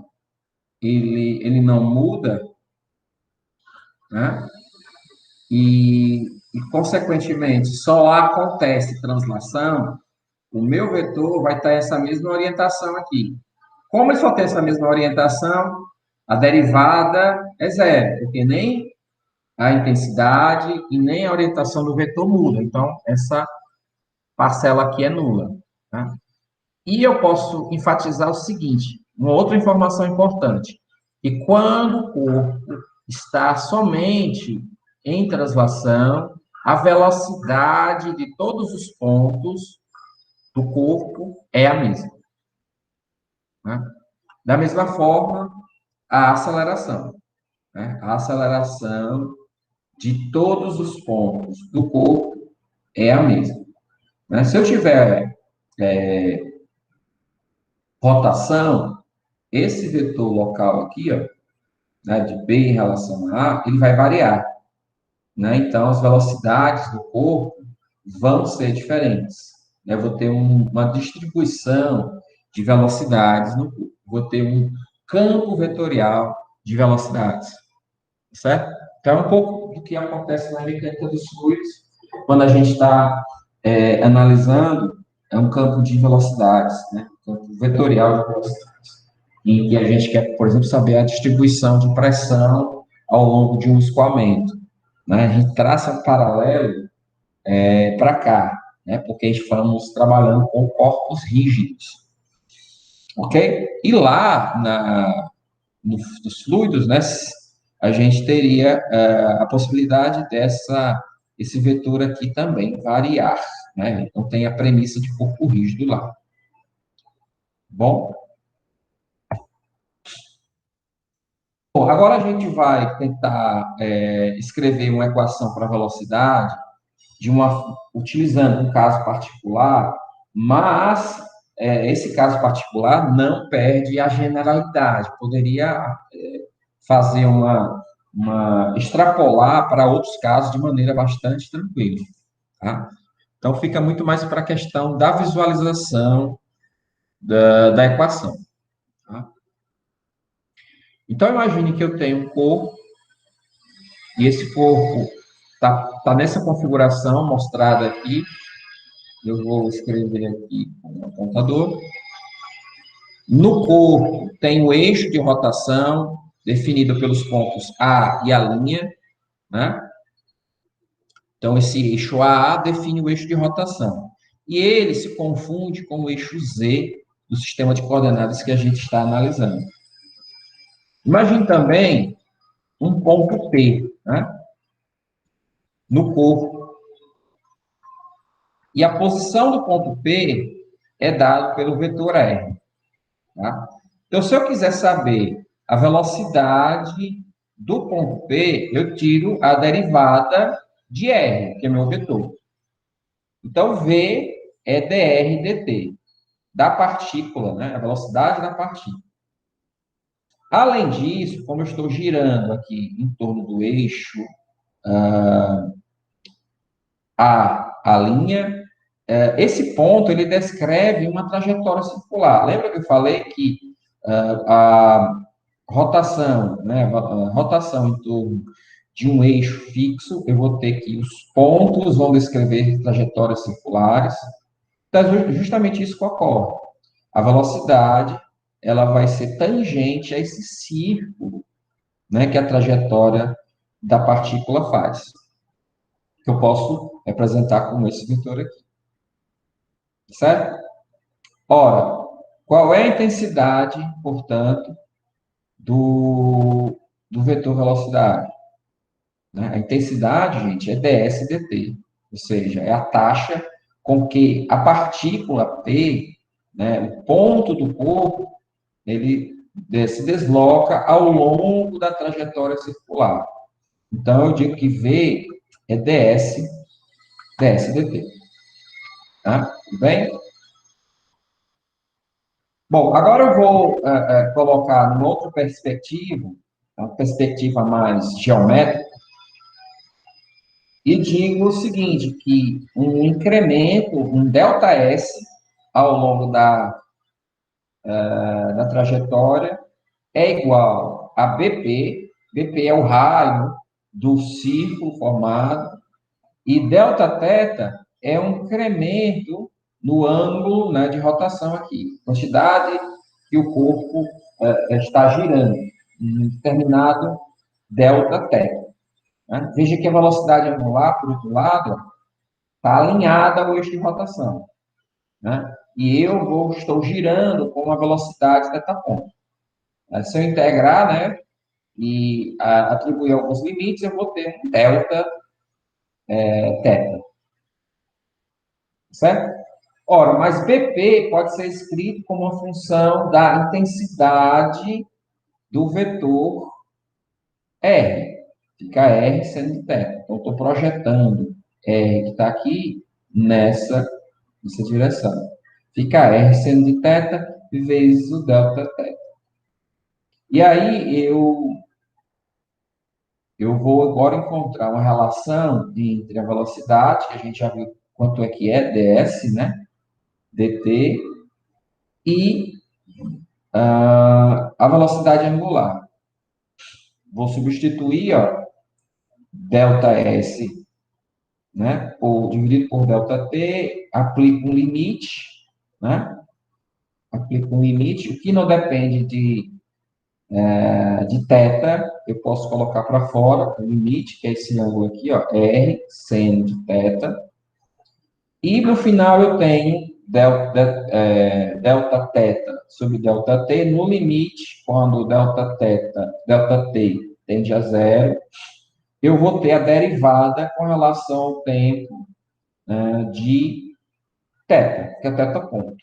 [SPEAKER 1] ele não muda, né, consequentemente só acontece translação, o meu vetor vai ter essa mesma orientação aqui. Como ele só tem essa mesma orientação, a derivada é zero, porque nem a intensidade e nem a orientação do vetor muda. Então, essa parcela aqui é nula. Tá? E eu posso enfatizar o seguinte, uma outra informação importante, que quando o corpo está somente em translação, a velocidade de todos os pontos do corpo é a mesma. Né? Da mesma forma, a aceleração. Né? A aceleração de todos os pontos do corpo é a mesma. Né? Se eu tiver rotação, esse vetor local aqui, ó, né, de B em relação a A, ele vai variar. Né? Então, as velocidades do corpo vão ser diferentes. Né? Eu vou ter uma distribuição de velocidades no corpo. Vou ter um campo vetorial de velocidades. Certo? Então, é um pouco do que acontece na mecânica dos fluidos, quando a gente está analisando um campo de velocidades, né? Um campo vetorial de velocidades, em que a gente quer, por exemplo, saber a distribuição de pressão ao longo de um escoamento. Né? A gente traça um paralelo para cá, né? Porque estamos trabalhando com corpos rígidos. Ok? E lá nos fluidos, né, a gente teria a possibilidade esse vetor aqui também variar. Né? Então, tem a premissa de corpo rígido lá. Bom, agora a gente vai tentar escrever uma equação para velocidade utilizando um caso particular, mas esse caso particular não perde a generalidade. Poderia fazer extrapolar para outros casos de maneira bastante tranquila, tá? Então, fica muito mais para a questão da visualização da equação, tá? Então, imagine que eu tenho um corpo, e esse corpo tá nessa configuração mostrada aqui. Eu vou escrever aqui com o apontador. No corpo, tem o eixo de rotação, definido pelos pontos A e a linha, né? Então, esse eixo AA define o eixo de rotação. E ele se confunde com o eixo Z do sistema de coordenadas que a gente está analisando. Imagine também um ponto P, né? No corpo. E a posição do ponto P é dada pelo vetor R. Tá? Então, se eu quiser saber a velocidade do ponto P, eu tiro a derivada de R, que é meu vetor. Então, V é dr dt, da partícula, né? A velocidade da partícula. Além disso, como eu estou girando aqui em torno do eixo a linha, esse ponto ele descreve uma trajetória circular. Lembra que eu falei que a rotação, né, a rotação em torno de um eixo fixo, eu vou ter que os pontos vão descrever trajetórias circulares. Então, é justamente isso que ocorre. A velocidade, ela vai ser tangente a esse círculo, né, que a trajetória da partícula faz. Que eu posso representar como esse vetor aqui. Certo? Ora, qual é a intensidade, portanto, do vetor velocidade? Né? A intensidade, gente, é ds dt, ou seja, é a taxa com que a partícula P, né, o ponto do corpo, ele se desloca ao longo da trajetória circular. Então, eu digo que V é ds dt. Tá? Tudo bem? Bom, agora eu vou colocar numa outra perspectiva, uma perspectiva mais geométrica, e digo o seguinte, que um incremento, um ΔS, ao longo da trajetória, é igual a BP é o raio do círculo formado, e Δθ é um incremento no ângulo, né, de rotação aqui, quantidade que o corpo está girando, em determinado Δθ. Né? Veja que a velocidade angular, por outro lado, está alinhada ao eixo de rotação. Né? E estou girando com uma velocidade θ ponto. Se eu integrar, né, e atribuir alguns limites, eu vou ter um Δθ. Certo? Ora, mas BP pode ser escrito como uma função da intensidade do vetor R. Fica R seno de θ. Então, estou projetando R que está aqui nessa direção. Fica R seno de θ vezes o Δθ. E aí, eu vou agora encontrar uma relação entre a velocidade, que a gente já viu quanto é que é, ds, né? dt, e a velocidade angular. Vou substituir, ó, ΔS, né, dividido por ΔT, aplico um limite, né? Aplico um limite, o que não depende de θ, eu posso colocar para fora o limite, que é esse ângulo aqui, ó, R, seno de θ, e no final eu tenho Δθ sobre ΔT, no limite, quando ΔT tende a zero, eu vou ter a derivada com relação ao tempo de θ, que é θ ponto.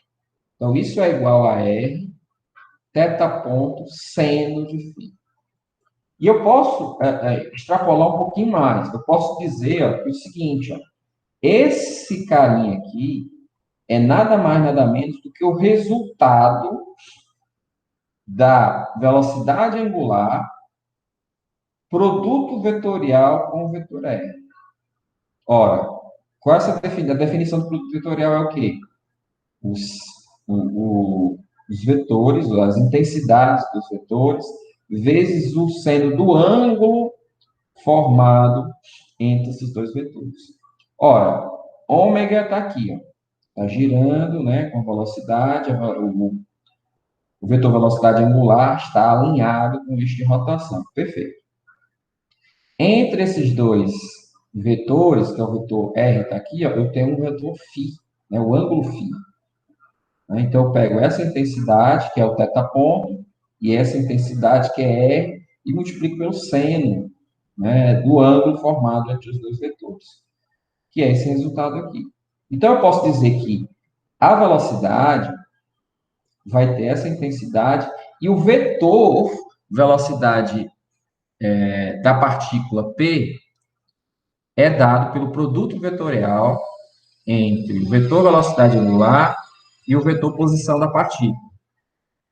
[SPEAKER 1] Então, isso é igual a R, θ ponto, seno de φ. E eu posso extrapolar um pouquinho mais. Eu posso dizer, ó, o seguinte, ó, Esse carinha aqui é nada mais, nada menos do que o resultado da velocidade angular, produto vetorial com o vetor R. Ora, qual é essa a definição do produto vetorial é o quê? Os, os vetores, as intensidades dos vetores, vezes o seno do ângulo formado entre esses dois vetores. Ora, ômega está aqui, está girando, né, com velocidade, o vetor velocidade angular está alinhado com o eixo de rotação. Perfeito. Entre esses dois vetores, que é o vetor R está aqui, eu tenho um vetor φ, né, o ângulo φ. Então, eu pego essa intensidade, que é o θ ponto, e essa intensidade, que é R, e multiplico pelo seno, né, do ângulo formado entre os dois vetores, que é esse resultado aqui. Então, eu posso dizer que a velocidade vai ter essa intensidade, e o vetor velocidade da partícula P é dado pelo produto vetorial entre o vetor velocidade angular e o vetor posição da partícula,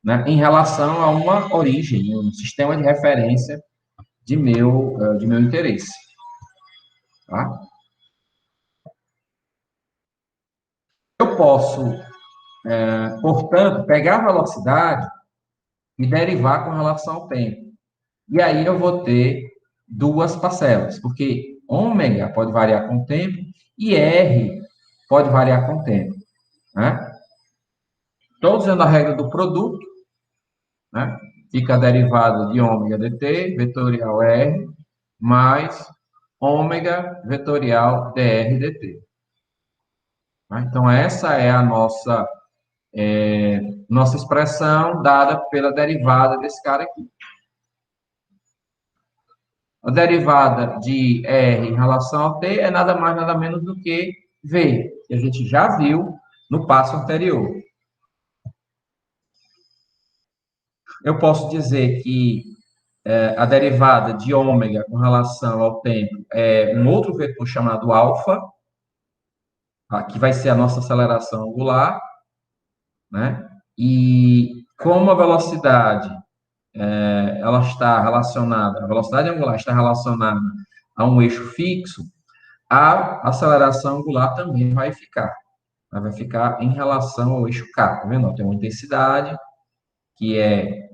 [SPEAKER 1] né, em relação a uma origem, um sistema de referência de meu interesse. Tá? Eu posso, portanto, pegar a velocidade e derivar com relação ao tempo. E aí eu vou ter duas parcelas, porque ômega pode variar com o tempo e R pode variar com o tempo. Né? Estou usando a regra do produto, né? Fica a derivada de ômega dt, vetorial R, mais ômega vetorial dr dt. Tá? Então, essa é a nossa expressão dada pela derivada desse cara aqui. A derivada de R em relação ao t é nada mais, nada menos do que V, que a gente já viu no passo anterior. Eu posso dizer que a derivada de ômega com relação ao tempo é um outro vetor chamado alfa, que vai ser a nossa aceleração angular, né? E como a velocidade ela está relacionada, a velocidade angular está relacionada a um eixo fixo, a aceleração angular também vai ficar. Ela vai ficar em relação ao eixo K, tá vendo? Tem uma intensidade, que é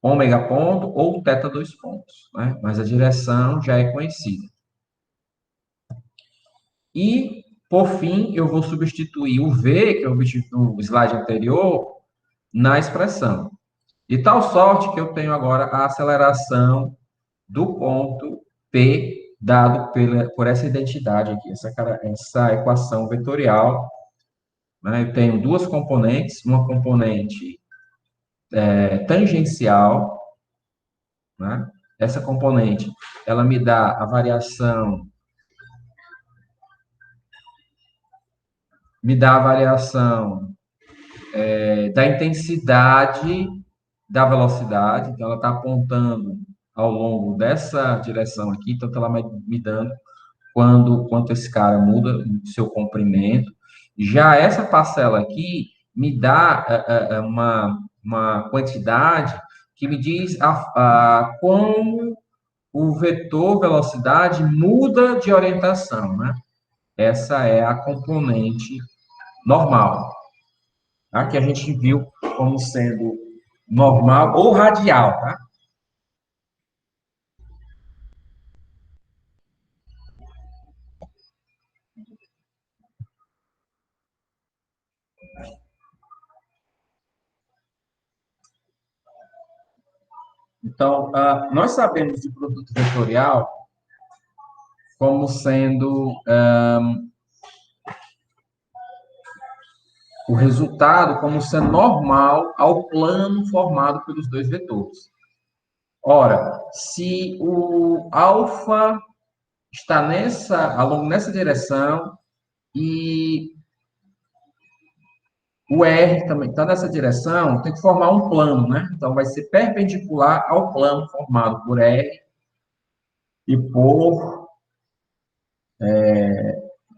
[SPEAKER 1] ômega ponto ou θ dois pontos, né? Mas a direção já é conhecida. E, por fim, eu vou substituir o V, que eu obtive no slide anterior, na expressão. De tal sorte que eu tenho agora a aceleração do ponto P dado por essa identidade aqui, essa equação vetorial. Né? Eu tenho duas componentes, uma componente tangencial, né? Essa componente, ela me dá a variação, da intensidade da velocidade, então ela está apontando ao longo dessa direção aqui, então ela vai me dando quanto esse cara muda o seu comprimento. Já essa parcela aqui me dá uma quantidade que me diz como o vetor velocidade muda de orientação, né? Essa é a componente normal, tá? Que a gente viu como sendo normal ou radial, tá? Então, nós sabemos de produto vetorial como sendo o resultado como sendo normal ao plano formado pelos dois vetores. Ora, se o alfa está nessa direção e o R também está nessa direção, tem que formar um plano, né? Então, vai ser perpendicular ao plano formado por R e por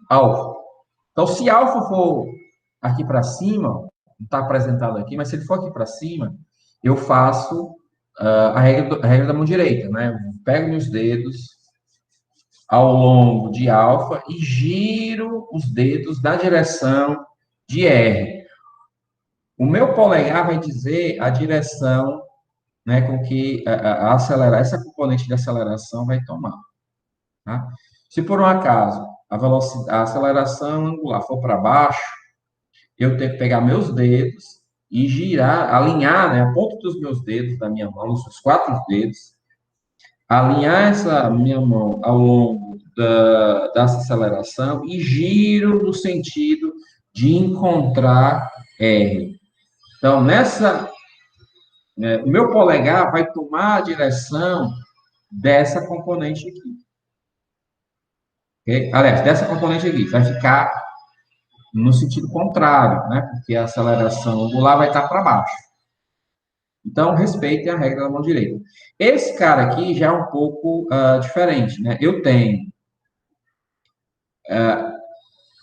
[SPEAKER 1] alfa. Então, se alfa for aqui para cima, não está apresentado aqui, mas se ele for aqui para cima, eu faço a regra da mão direita, né? Eu pego meus dedos ao longo de alfa e giro os dedos na direção de R. O meu polegar vai dizer a direção, né, com que essa componente de aceleração vai tomar. Tá? Se por um acaso a aceleração angular for para baixo, eu tenho que pegar meus dedos e girar, alinhar, né, a ponta dos meus dedos da minha mão, os 4 dedos, alinhar essa minha mão ao longo dessa aceleração e giro no sentido de encontrar R. Então, o meu polegar vai tomar a direção dessa componente aqui. Okay? Aliás, dessa componente aqui. Vai ficar no sentido contrário, né? Porque a aceleração angular vai estar para baixo. Então, respeitem a regra da mão direita. Esse cara aqui já é um pouco diferente, né? Eu tenho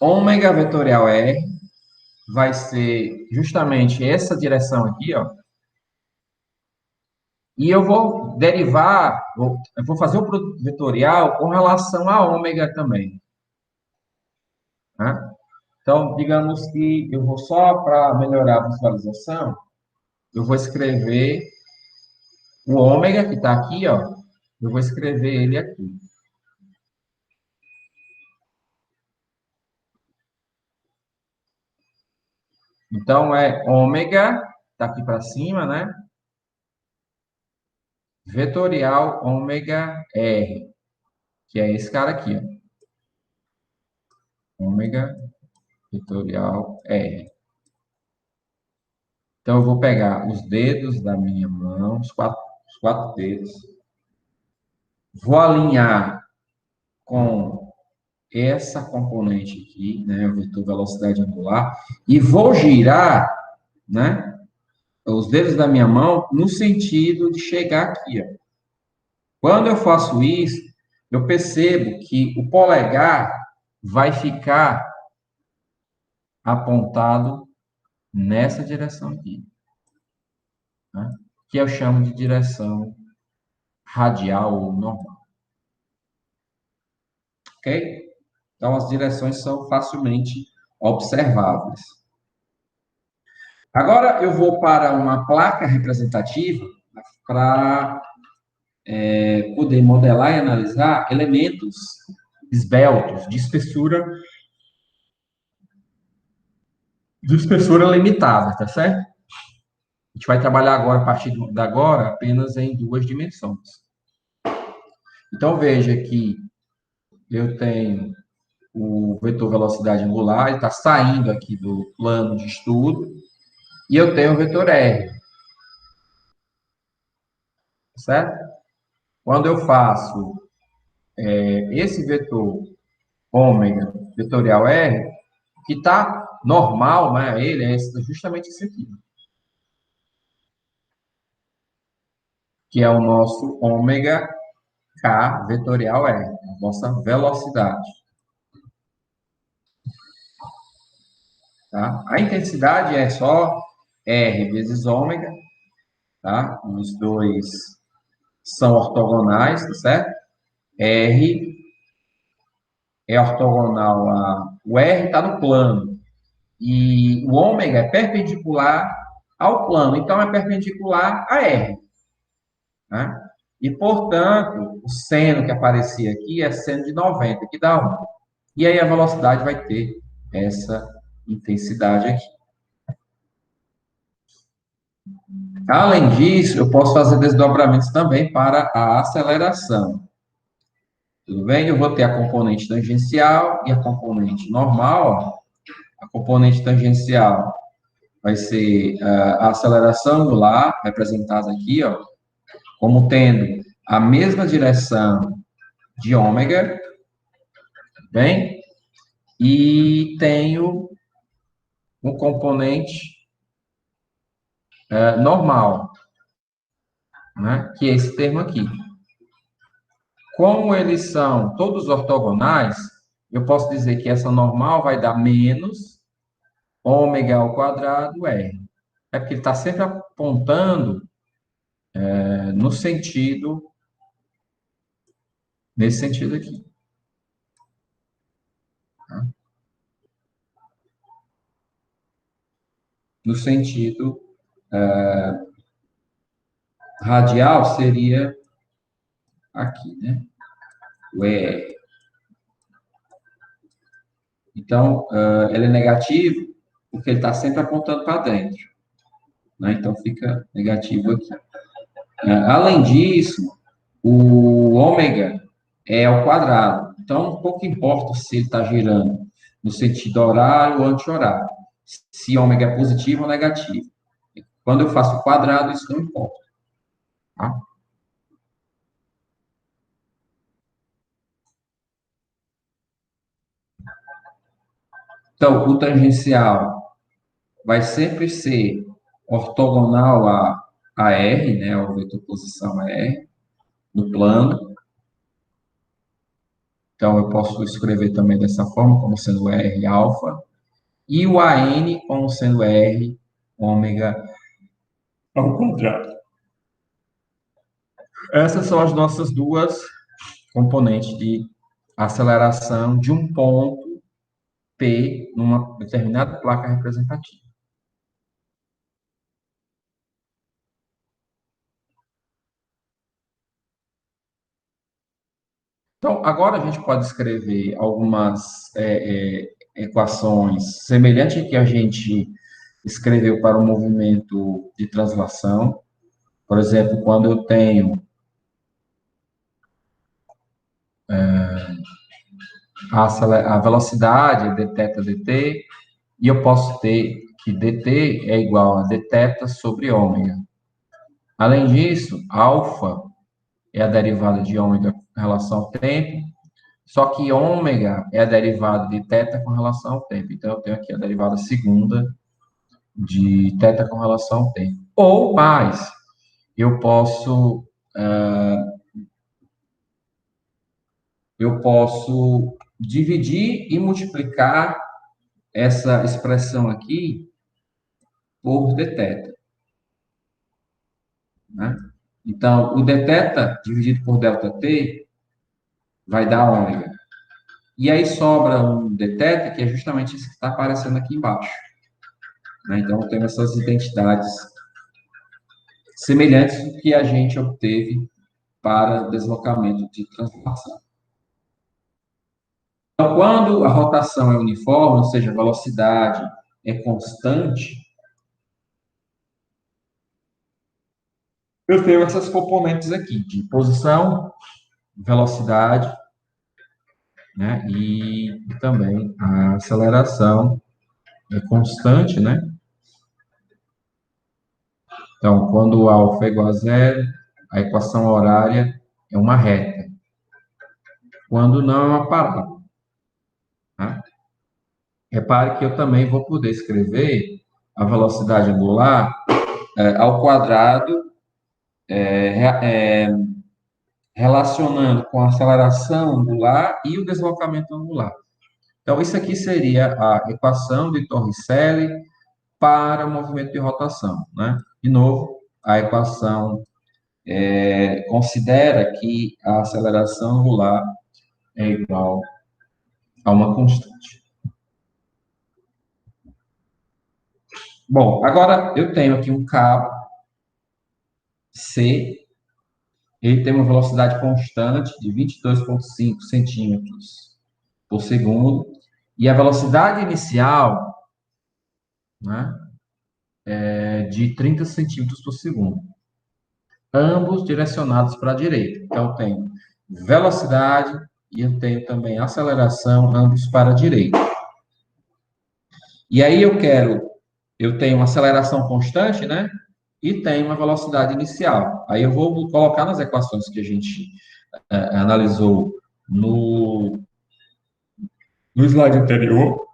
[SPEAKER 1] ômega vetorial R, vai ser justamente essa direção aqui, ó. E eu vou derivar, eu vou fazer o produto vetorial com relação a ômega também. Tá? Então, digamos que eu vou só para melhorar a visualização, eu vou escrever o ômega, que está aqui, ó, eu vou escrever ele aqui. Então, é ômega, está aqui para cima, né? Vetorial ômega R, que é esse cara aqui, ó. Ômega vetorial R. Então, eu vou pegar os dedos da minha mão, os quatro dedos, vou alinhar com essa componente aqui, né, o vetor velocidade angular, e vou girar, né, os dedos da minha mão no sentido de chegar aqui, ó. Quando eu faço isso, eu percebo que o polegar vai ficar apontado nessa direção aqui, né, que eu chamo de direção radial ou normal. Ok? Então, as direções são facilmente observáveis. Agora, eu vou para uma placa representativa para poder modelar e analisar elementos esbeltos de espessura limitada, tá certo? A gente vai trabalhar agora, a partir de agora, apenas em 2 dimensões. Então, veja que eu tenho o vetor velocidade angular, ele está saindo aqui do plano de estudo, e eu tenho o vetor R. Certo? Quando eu faço esse vetor ômega vetorial R, que está normal, né, ele é justamente esse aqui, que é o nosso ômega K vetorial R, a nossa velocidade. Tá? A intensidade é só R vezes ômega, tá? Os dois são ortogonais, tá certo? R é ortogonal o R está no plano, e o ômega é perpendicular ao plano, então é perpendicular a R. Né? E, portanto, o seno que aparecia aqui é seno de 90, que dá 1. E aí a velocidade vai ter essa intensidade aqui. Além disso, eu posso fazer desdobramentos também para a aceleração. Tudo bem? Eu vou ter a componente tangencial e a componente normal. A componente tangencial vai ser a aceleração angular, representada aqui, ó, como tendo a mesma direção de ômega, bem? E tenho um componente normal, né? Que é esse termo aqui. Como eles são todos ortogonais, eu posso dizer que essa normal vai dar menos ômega ao quadrado R. É porque ele está sempre apontando no sentido, nesse sentido aqui. Tá? No sentido radial seria aqui, né? O ER. Então, ele é negativo porque ele está sempre apontando para dentro. Né? Então, fica negativo aqui. Além disso, o ômega é ao quadrado. Então, pouco importa se ele está girando no sentido horário ou anti-horário. Se ômega é positivo ou negativo. Quando eu faço quadrado, isso não importa. Tá? Então, o tangencial vai sempre ser ortogonal a R, né, ao vetor posição R, no plano. Então, eu posso escrever também dessa forma, como sendo R alfa, e o AN como sendo R ômega ao quadrado. Essas são as nossas duas componentes de aceleração de um ponto P numa determinada placa representativa. Então, agora a gente pode escrever algumas equações semelhantes que a gente escreveu para o movimento de translação. Por exemplo, quando eu tenho a velocidade dθ dt, e eu posso ter que dt é igual a dθ sobre ômega. Além disso, alfa é a derivada de ômega com relação ao tempo, só que ômega é a derivada de θ com relação ao tempo. Então, eu tenho aqui a derivada segunda de θ com relação ao tempo. Ou mais, eu posso, dividir e multiplicar essa expressão aqui por dθ. Né? Então, o dθ dividido por ΔT vai dar ômega. E aí sobra um dθ, que é justamente esse que está aparecendo aqui embaixo. Né? Então, temos essas identidades semelhantes ao que a gente obteve para deslocamento de translação. Então, quando a rotação é uniforme, ou seja, a velocidade é constante, eu tenho essas componentes aqui, de posição, velocidade, né, e também a aceleração é constante, né? Então, quando o alfa é igual a zero, a equação horária é uma reta. Quando não, é uma parábola. Tá? Repare que eu também vou poder escrever a velocidade angular ao quadrado, relacionando com a aceleração angular e o deslocamento angular. Então, isso aqui seria a equação de Torricelli para o movimento de rotação. Né? De novo, a equação considera que a aceleração angular é igual a uma constante. Bom, agora eu tenho aqui um cabo C, ele tem uma velocidade constante de 22,5 centímetros por segundo, e a velocidade inicial, né, é de 30 centímetros por segundo. Ambos direcionados para a direita. Então, eu tenho velocidade e eu tenho também aceleração, ambos para a direita. E aí eu tenho uma aceleração constante, né? E tenho uma velocidade inicial. Aí eu vou colocar nas equações que a gente analisou no slide anterior.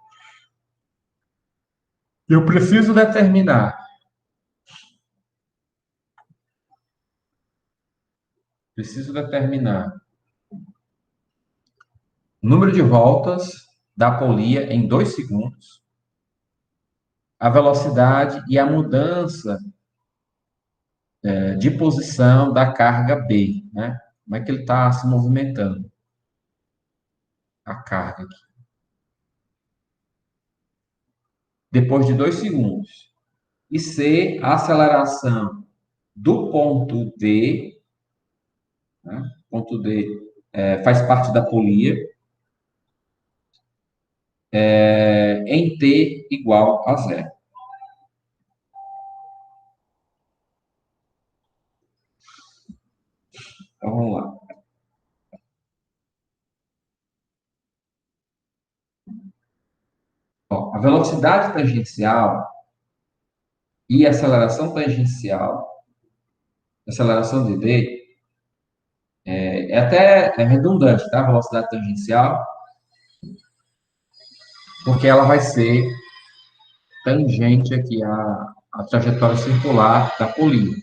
[SPEAKER 1] Eu preciso determinar número de voltas da polia em 2 segundos, a velocidade e a mudança de posição da carga B, né? Como é que ele está se movimentando? A carga aqui. Depois de 2 segundos. E C, a aceleração do ponto D, né? Ponto D faz parte da polia, em T igual a 0. Então, vamos lá. Ó, a velocidade tangencial e a aceleração tangencial, aceleração de D, até redundante, tá? A velocidade tangencial, porque ela vai ser tangente aqui à trajetória circular da polia.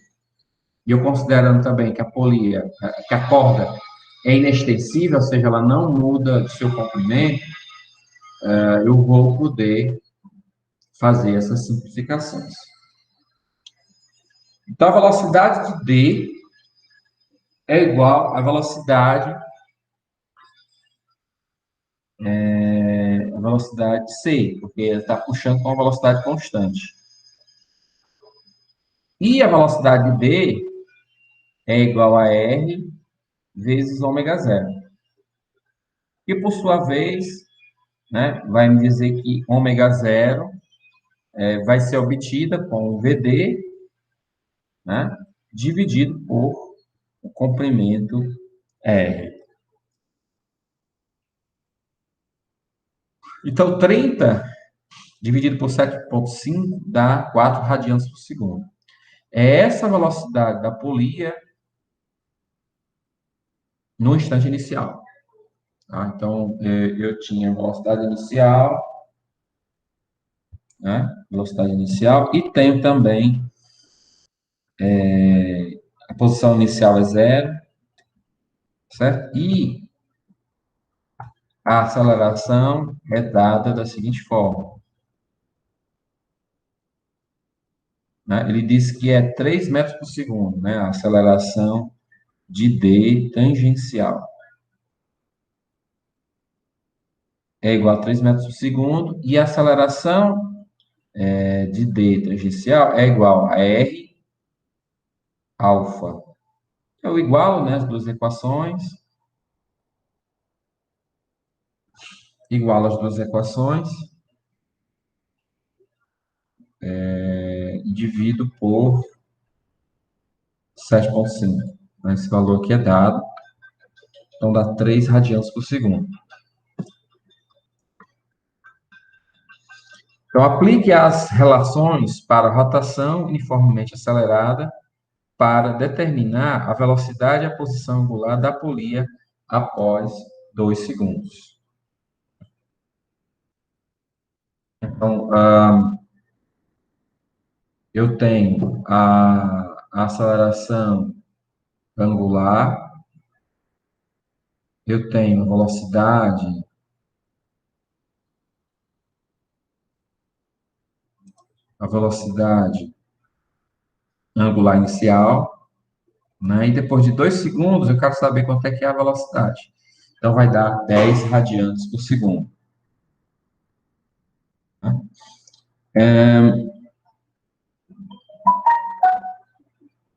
[SPEAKER 1] E eu considerando também que a polia, que a corda é inextensível, ou seja, ela não muda de seu comprimento, eu vou poder fazer essas simplificações. Então, a velocidade de D é igual à velocidade C, porque ele está puxando com uma velocidade constante. E a velocidade de D é igual a R vezes ômega zero. E, por sua vez, né, vai me dizer que ômega zero vai ser obtida com o VD, né, dividido por o comprimento R. Então, 30 dividido por 7,5 dá 4 radianos por segundo. É essa a velocidade da polia no instante inicial. Tá? Então, eu tinha a velocidade inicial, né? Velocidade inicial, e tenho também a posição inicial é 0, certo? E a aceleração é dada da seguinte forma. Né? Ele diz que é 3 metros por segundo, né? A aceleração de D tangencial. É igual a 3 metros por segundo, e a aceleração de D tangencial é igual a R alfa. Eu igualo, né, as duas equações, igualo as duas equações, e divido por 7,5. Esse valor aqui é dado, então dá 3 radianos por segundo. Então, aplique as relações para rotação uniformemente acelerada para determinar a velocidade e a posição angular da polia após 2 segundos. Então, eu tenho a aceleração angular, eu tenho a velocidade angular inicial, né? E depois de 2 segundos, eu quero saber quanto é que é a velocidade. Então, vai dar 10 radianos por segundo. Né?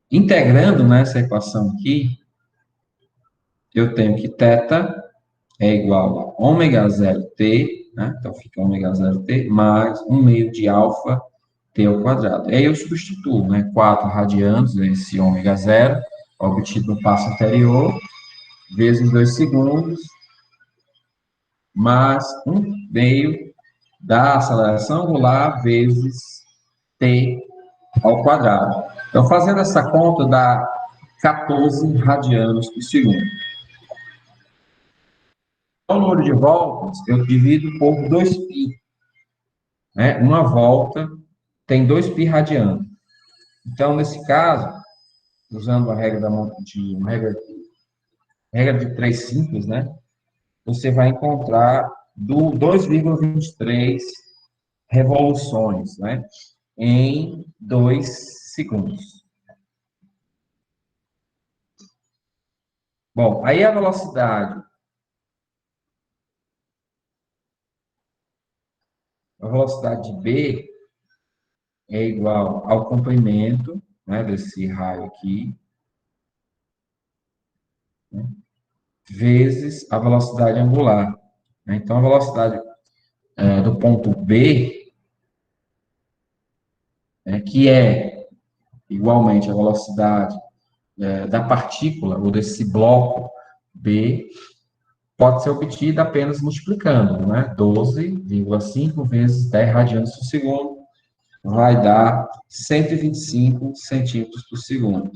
[SPEAKER 1] Integrando nessa equação aqui, eu tenho que θ é igual a ômega zero t, né? Então, fica ômega zero t mais 1 meio de alfa t ao quadrado. Aí eu substituo, né? 4 radianos, esse ômega zero, obtido no passo anterior, vezes 2 segundos, mais 1 meio da aceleração angular vezes t ao quadrado. Então, fazendo essa conta, dá 14 radianos por segundo. O número de voltas, eu divido por 2π. Né? Uma volta tem 2π radianos. Então, nesse caso, usando a regra de 3 simples, né? você vai encontrar do 2,23 revoluções, né, em 2 segundos. Bom, aí a velocidade de B é igual ao comprimento, né, desse raio aqui, né, vezes a velocidade angular, né? Então, a velocidade do ponto B, né, que é igualmente a velocidade da partícula, ou desse bloco B, pode ser obtida apenas multiplicando, né? 12,5 vezes 10 radianos por segundo vai dar 125 centímetros por segundo.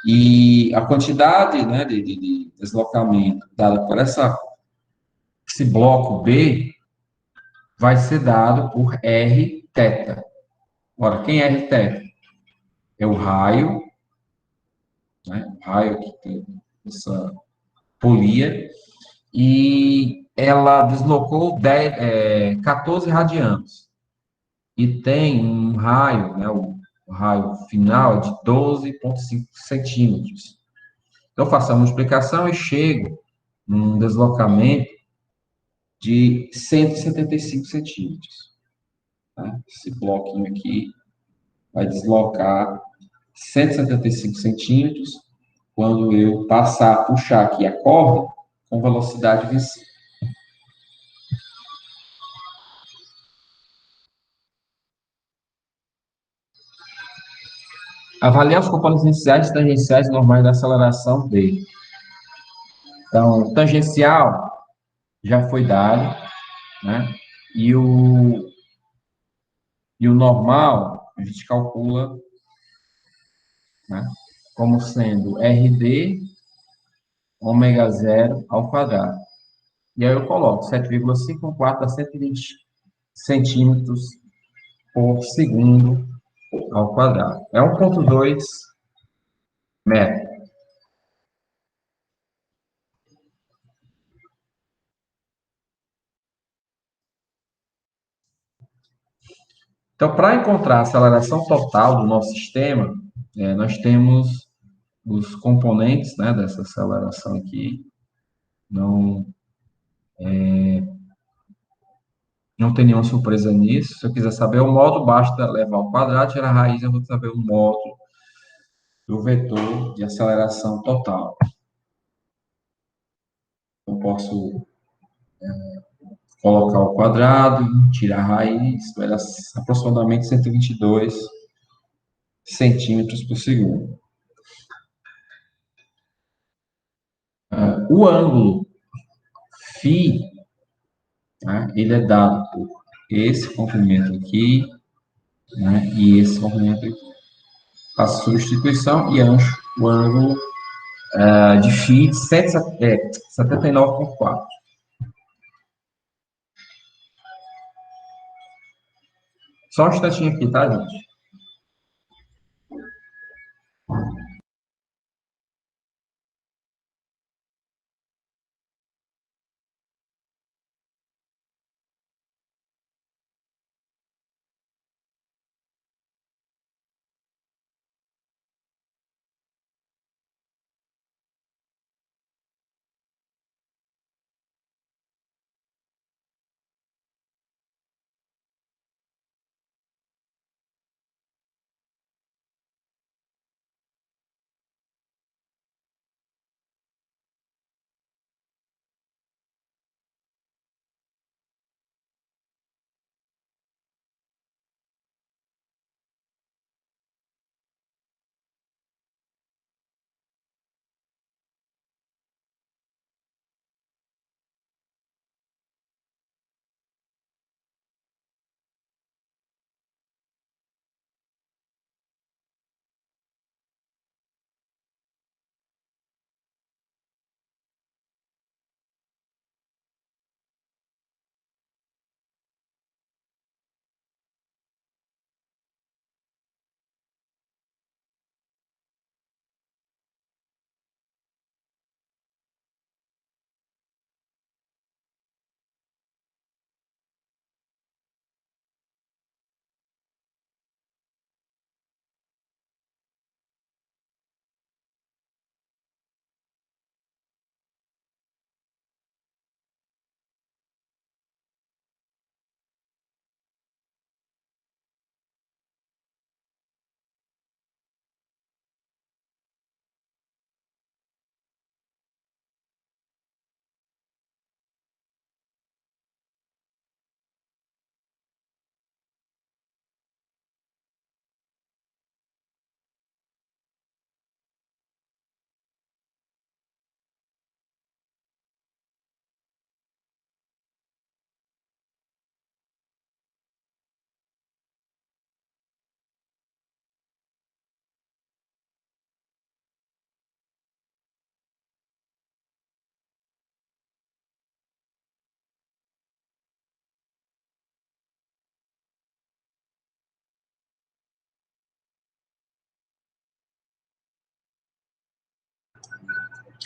[SPEAKER 1] E a quantidade, né, de deslocamento dada por esse bloco B vai ser dado por R θ. Ora, quem é R θ? É o raio, né? O raio que tem essa polia, e ela deslocou 14 radianos. E tem um raio, né, o raio final é de 12,5 centímetros. Então, faço a multiplicação e chego num deslocamento de 175 centímetros. Tá? Esse bloquinho aqui vai deslocar 175 centímetros quando eu passar a puxar aqui a corda com velocidade v5. Avaliar os componentes iniciais e tangenciais normais da aceleração D. Então, tangencial já foi dado, né? E o normal, a gente calcula, né, como sendo RD ômega zero ao quadrado. E aí eu coloco 7,54 a 120 centímetros por segundo ao quadrado. É 1,2 metros. Então, para encontrar a aceleração total do nosso sistema, nós temos os componentes, né, dessa aceleração aqui. Não tem nenhuma surpresa nisso. Se eu quiser saber o módulo, basta levar ao quadrado, tirar a raiz, eu vou saber o módulo do vetor de aceleração total. Eu posso colocar o quadrado, tirar a raiz, vai dar aproximadamente 122 centímetros por segundo. O ângulo φ, né, ele é dado por esse comprimento aqui, né, e esse comprimento aqui. Faço substituição e acho o ângulo de φ de 79,4. Só um instantinho aqui, tá, gente?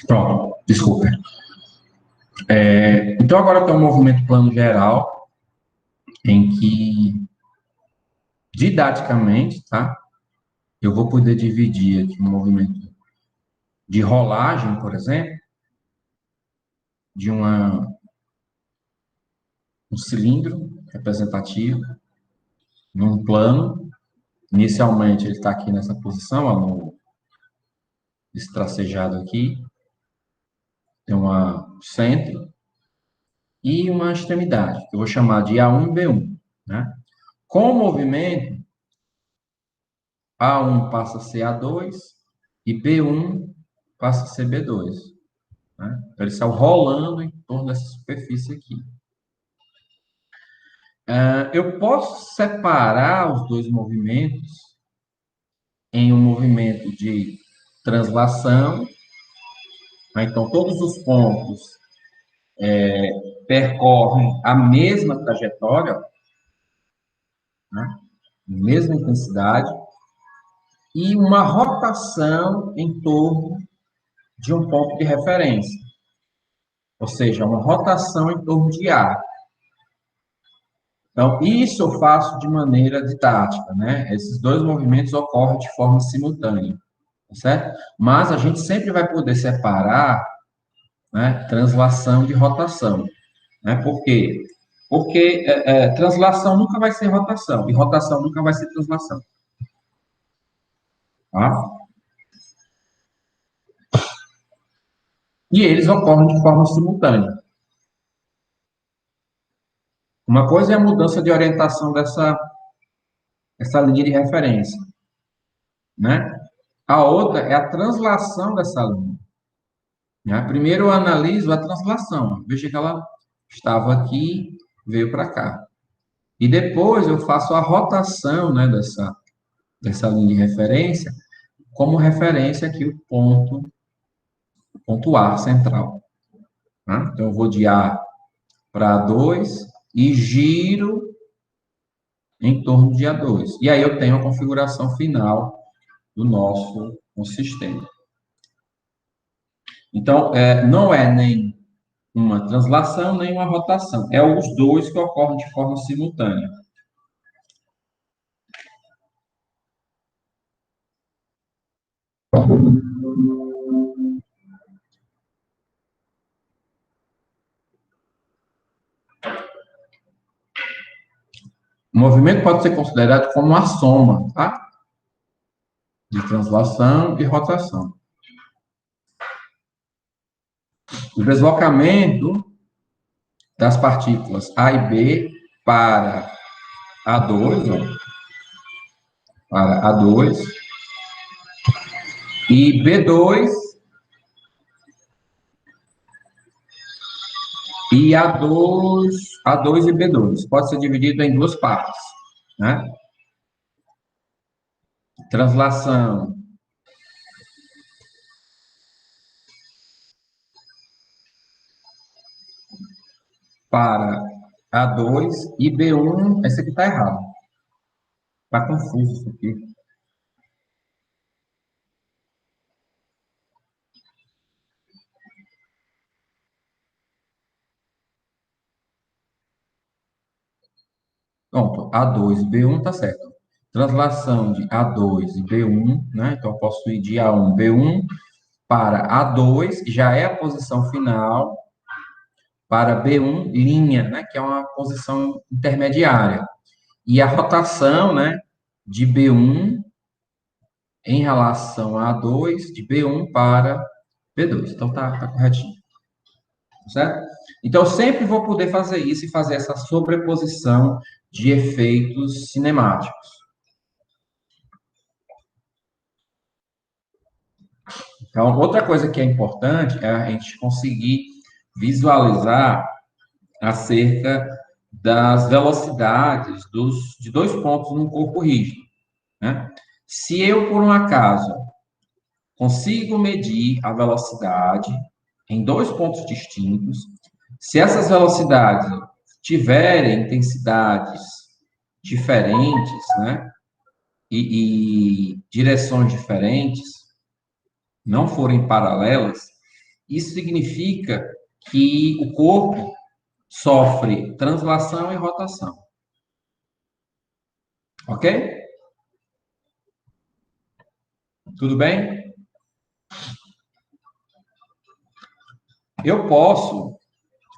[SPEAKER 1] Pronto, desculpa. Então, agora tem um movimento plano geral, em que, didaticamente, tá? Eu vou poder dividir aqui um movimento de rolagem, por exemplo, de um cilindro representativo, num plano. Inicialmente, ele está aqui nessa posição, ó, esse tracejado aqui. Tem um centro e uma extremidade, que eu vou chamar de A1 e B1, né? Com o movimento, A1 passa a ser A2 e B1 passa a ser B2, né? Então, eles estão rolando em torno dessa superfície aqui. Eu posso separar os dois movimentos em um movimento de translação, né? Então, todos os pontos percorrem a mesma trajetória, né? Mesma intensidade, e uma rotação em torno de um ponto de referência, ou seja, uma rotação em torno de A. Então, isso eu faço de maneira didática, né? Esses dois movimentos ocorrem de forma simultânea, tá certo? Mas a gente sempre vai poder separar, né, translação de rotação, né? Por quê? Porque translação nunca vai ser rotação, e rotação nunca vai ser translação. Tá? E eles ocorrem de forma simultânea. Uma coisa é a mudança de orientação essa linha de referência, né? A outra é a translação dessa linha, né? Primeiro eu analiso a translação. Veja que ela estava aqui, veio para cá. E depois eu faço a rotação, né, dessa linha de referência, como referência aqui o ponto A central, né? Então eu vou de A para A2 e giro em torno de A2. E aí eu tenho a configuração final do nosso sistema. Então, não é nem uma translação, nem uma rotação. É os dois que ocorrem de forma simultânea. O movimento pode ser considerado como uma soma, tá? De translação e rotação. O deslocamento das partículas A e B para A2, ó, para A2, e B2 e A2 e B2. Pode ser dividido em duas partes, né? Translação para A2 e B1, esse aqui está errado. Está confuso isso aqui. Pronto, A2 e B1 está certo. Translação de A2 e B1, né? Então, eu posso ir de A1, B1 para A2, que já é a posição final, para B1, linha, né? Que é uma posição intermediária. E a rotação, né? De B1 em relação a A2, de B1 para B2. Então, tá corretinho. Certo? Então, eu sempre vou poder fazer isso e fazer essa sobreposição de efeitos cinemáticos. Então, outra coisa que é importante é a gente conseguir visualizar acerca das velocidades de dois pontos num corpo rígido, né? Se eu, por um acaso, consigo medir a velocidade em dois pontos distintos, se essas velocidades tiverem intensidades diferentes, né, e direções diferentes, não forem paralelas, isso significa que o corpo sofre translação e rotação. Ok? Tudo bem? Eu posso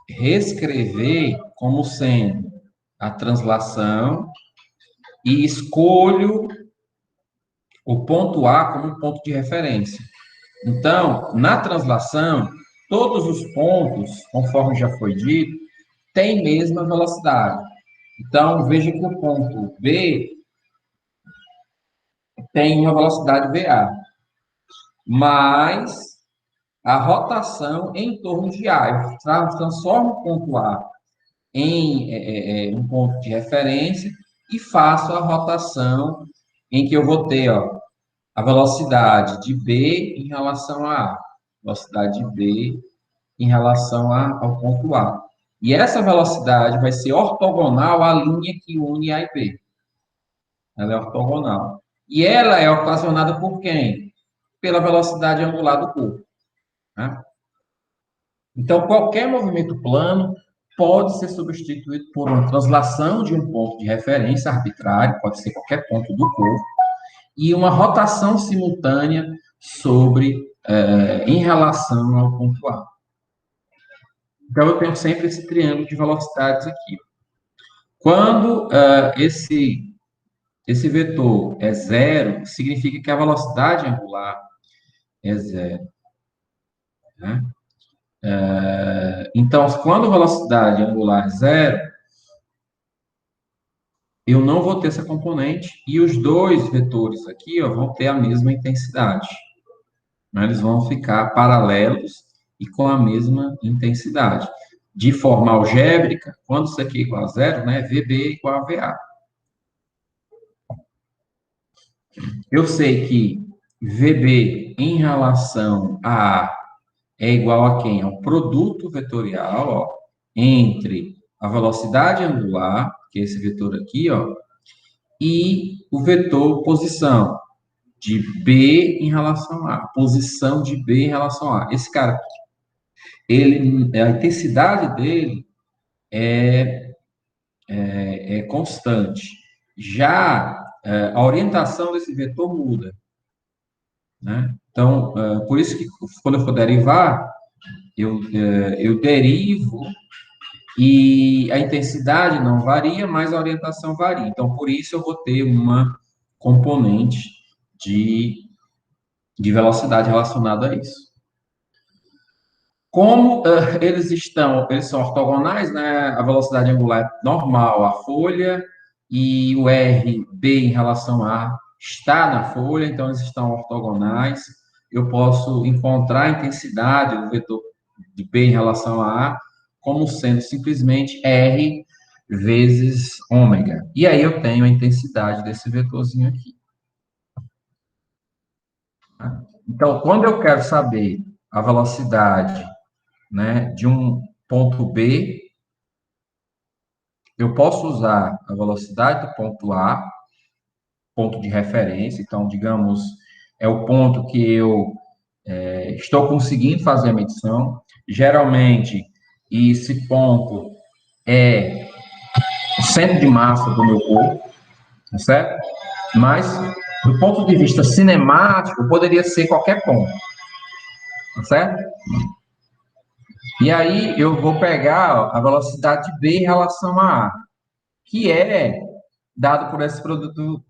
[SPEAKER 1] reescrever como sendo a translação e escolho o ponto A como ponto de referência. Então, na translação, todos os pontos, conforme já foi dito, têm mesma velocidade. Então, veja que o ponto B tem uma velocidade VA, mas a rotação em torno de A. Eu transformo o ponto A em um ponto de referência e faço a rotação em que eu vou ter, ó, a velocidade de B em relação a A, velocidade de B em relação ao ponto A. E essa velocidade vai ser ortogonal à linha que une A e B. Ela é ortogonal. E ela é ocasionada por quem? Pela velocidade angular do corpo. Né? Então, qualquer movimento plano pode ser substituído por uma translação de um ponto de referência arbitrário, pode ser qualquer ponto do corpo, e uma rotação simultânea em relação ao ponto A. Então, eu tenho sempre esse triângulo de velocidades aqui. Quando esse vetor é zero, significa que a velocidade angular é zero. Né? Então, quando a velocidade angular é zero, eu não vou ter essa componente, e os dois vetores aqui, ó, vão ter a mesma intensidade. Né? Eles vão ficar paralelos e com a mesma intensidade. De forma algébrica, quando isso aqui é igual a zero, né, VB é igual a VA. Eu sei que VB em relação a A é igual a quem? Ao produto vetorial, ó, entre a velocidade angular, que é esse vetor aqui, ó, e o vetor posição, de B em relação a A. Posição de B em relação a A. Esse cara aqui, a intensidade dele é constante. Já a orientação desse vetor muda. Né? Então, por isso que quando eu for derivar, eu derivo e a intensidade não varia, mas a orientação varia. Então, por isso eu vou ter uma componente de velocidade relacionada a isso. Como eles são ortogonais, né? A velocidade angular é normal à folha e o RB em relação a A está na folha, então eles estão ortogonais. Eu posso encontrar a intensidade do vetor de B em relação a A como sendo simplesmente R vezes ômega. E aí eu tenho a intensidade desse vetorzinho aqui. Então, quando eu quero saber a velocidade, né, de um ponto B, eu posso usar a velocidade do ponto A, ponto de referência, então, digamos, é o ponto que eu estou conseguindo fazer a medição. Geralmente, esse ponto é o centro de massa do meu corpo, tá certo? Mas, do ponto de vista cinemático, poderia ser qualquer ponto, tá certo? E aí eu vou pegar a velocidade de B em relação a A, que é dado por esse produto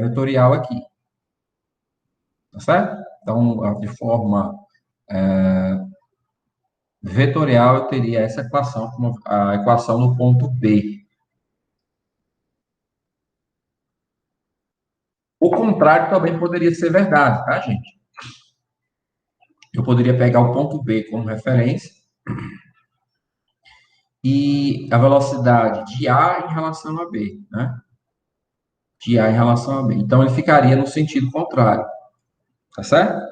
[SPEAKER 1] vetorial aqui. Tá certo? Então, de forma vetorial, eu teria essa equação como a equação do ponto B. O contrário também poderia ser verdade, tá, gente? Eu poderia pegar o ponto B como referência e a velocidade de A em relação a B, né? De A em relação a B. Então, ele ficaria no sentido contrário, tá certo?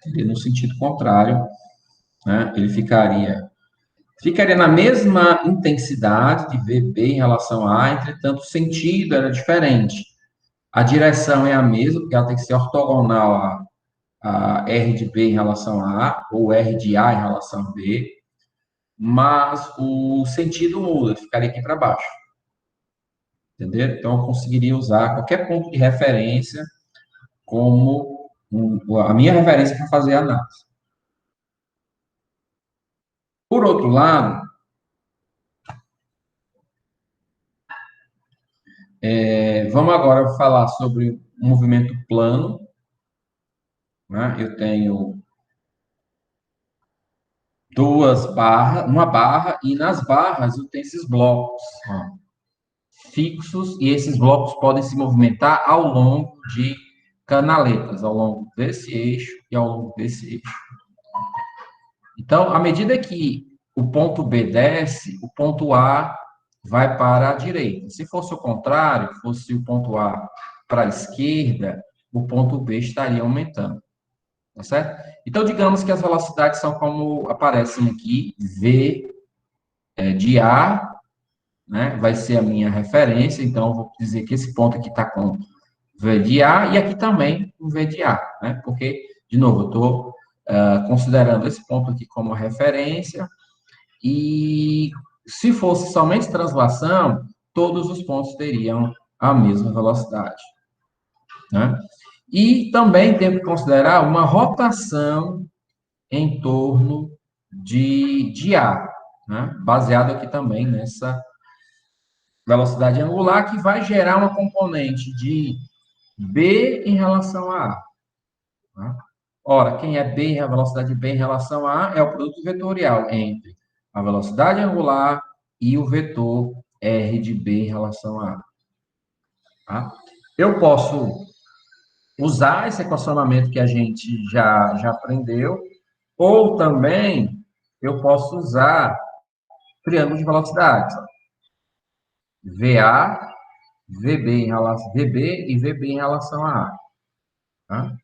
[SPEAKER 1] Ficaria no sentido contrário, né? Ele ficaria na mesma intensidade de VB em relação a A, entretanto, o sentido era diferente. A direção é a mesma, porque ela tem que ser ortogonal a R de B em relação a A, ou R de A em relação a B, mas o sentido muda, ficaria aqui para baixo. Entendeu? Então, eu conseguiria usar qualquer ponto de referência como a minha referência para fazer a análise. Por outro lado, vamos agora falar sobre o movimento plano. Né? Eu tenho duas barras, uma barra, e nas barras eu tenho esses blocos fixos, e esses blocos podem se movimentar ao longo de canaletas, ao longo desse eixo e ao longo desse eixo. Então, à medida que o ponto B desce, o ponto A vai para a direita. Se fosse o contrário, fosse o ponto A para a esquerda, o ponto B estaria aumentando. Tá certo? Então, digamos que as velocidades são como aparecem aqui, V de A, né? Vai ser a minha referência, então eu vou dizer que esse ponto aqui está com V de A e aqui também com V de A, né? Porque, de novo, eu estou considerando esse ponto aqui como referência e se fosse somente translação, todos os pontos teriam a mesma velocidade, né? E também tem que considerar uma rotação em torno de A, né? Baseado aqui também nessa velocidade angular, que vai gerar uma componente de B em relação a A. Né? Ora, quem é B, a velocidade B em relação a A, é o produto vetorial entre a velocidade angular e o vetor R de B em relação a A. Tá? Eu posso usar esse equacionamento que a gente já aprendeu, ou também eu posso usar triângulo de velocidades. VA, VB em relação VB e VB em relação a A. Tá?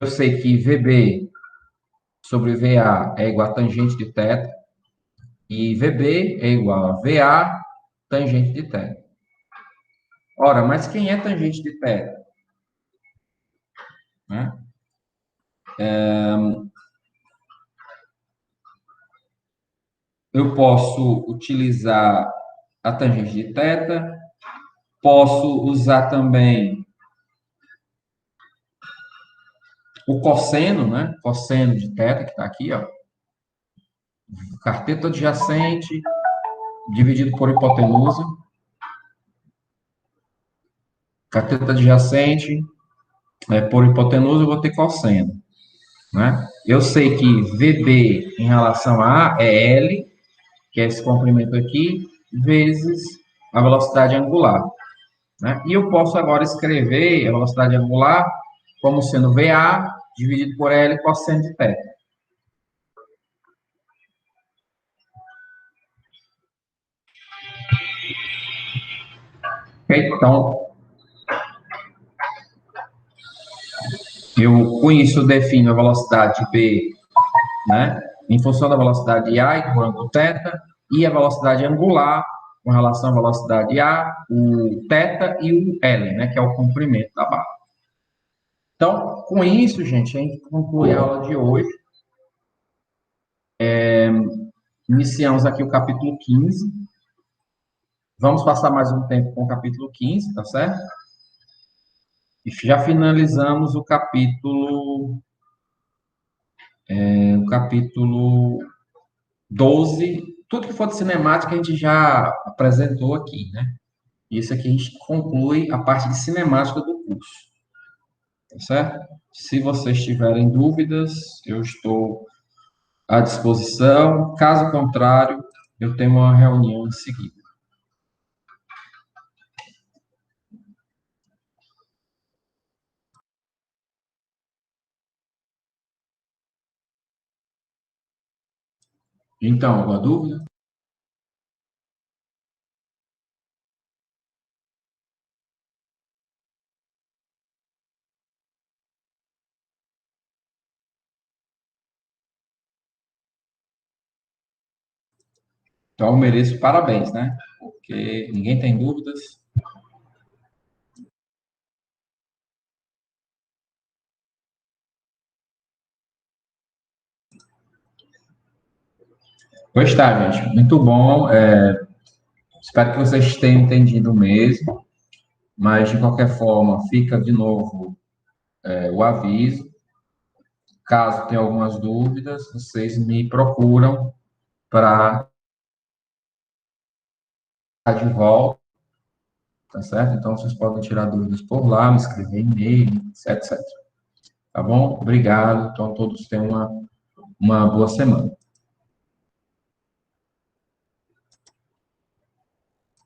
[SPEAKER 1] Eu sei que VB sobre VA é igual a tangente de θ, e VB é igual a VA tangente de θ. Ora, mas quem é tangente de θ? Né? Eu posso utilizar a tangente de θ, posso usar também o cosseno, né? Cosseno de θ, que está aqui, ó. Cateto adjacente dividido por hipotenusa. Cateto adjacente por hipotenusa, eu vou ter cosseno. Né? Eu sei que VB em relação a A é L, que é esse comprimento aqui, vezes a velocidade angular. Né? E eu posso agora escrever a velocidade angular como sendo VA dividido por L cosseno de θ. Então, eu com isso eu defino a velocidade B, né, em função da velocidade A e do ângulo θ, e a velocidade angular com relação à velocidade A, o θ e o L, né, que é o comprimento da barra. Então, com isso, gente, a gente conclui a aula de hoje. Iniciamos aqui o capítulo 15. Vamos passar mais um tempo com o capítulo 15, tá certo? E já finalizamos o capítulo 12. Tudo que for de cinemática a gente já apresentou aqui, né? Isso aqui a gente conclui a parte de cinemática do curso. Tá certo? Se vocês tiverem dúvidas, eu estou à disposição. Caso contrário, eu tenho uma reunião em seguida. Então, alguma dúvida? Então, eu mereço parabéns, né? Porque ninguém tem dúvidas. Pois tá, gente. Muito bom. Espero que vocês tenham entendido mesmo. Mas, de qualquer forma, fica de novo o aviso. Caso tenha algumas dúvidas, vocês me procuram para de volta, tá certo? Então, vocês podem tirar dúvidas por lá, me escrever e-mail, etc. Tá bom? Obrigado. Então, todos tenham uma boa semana.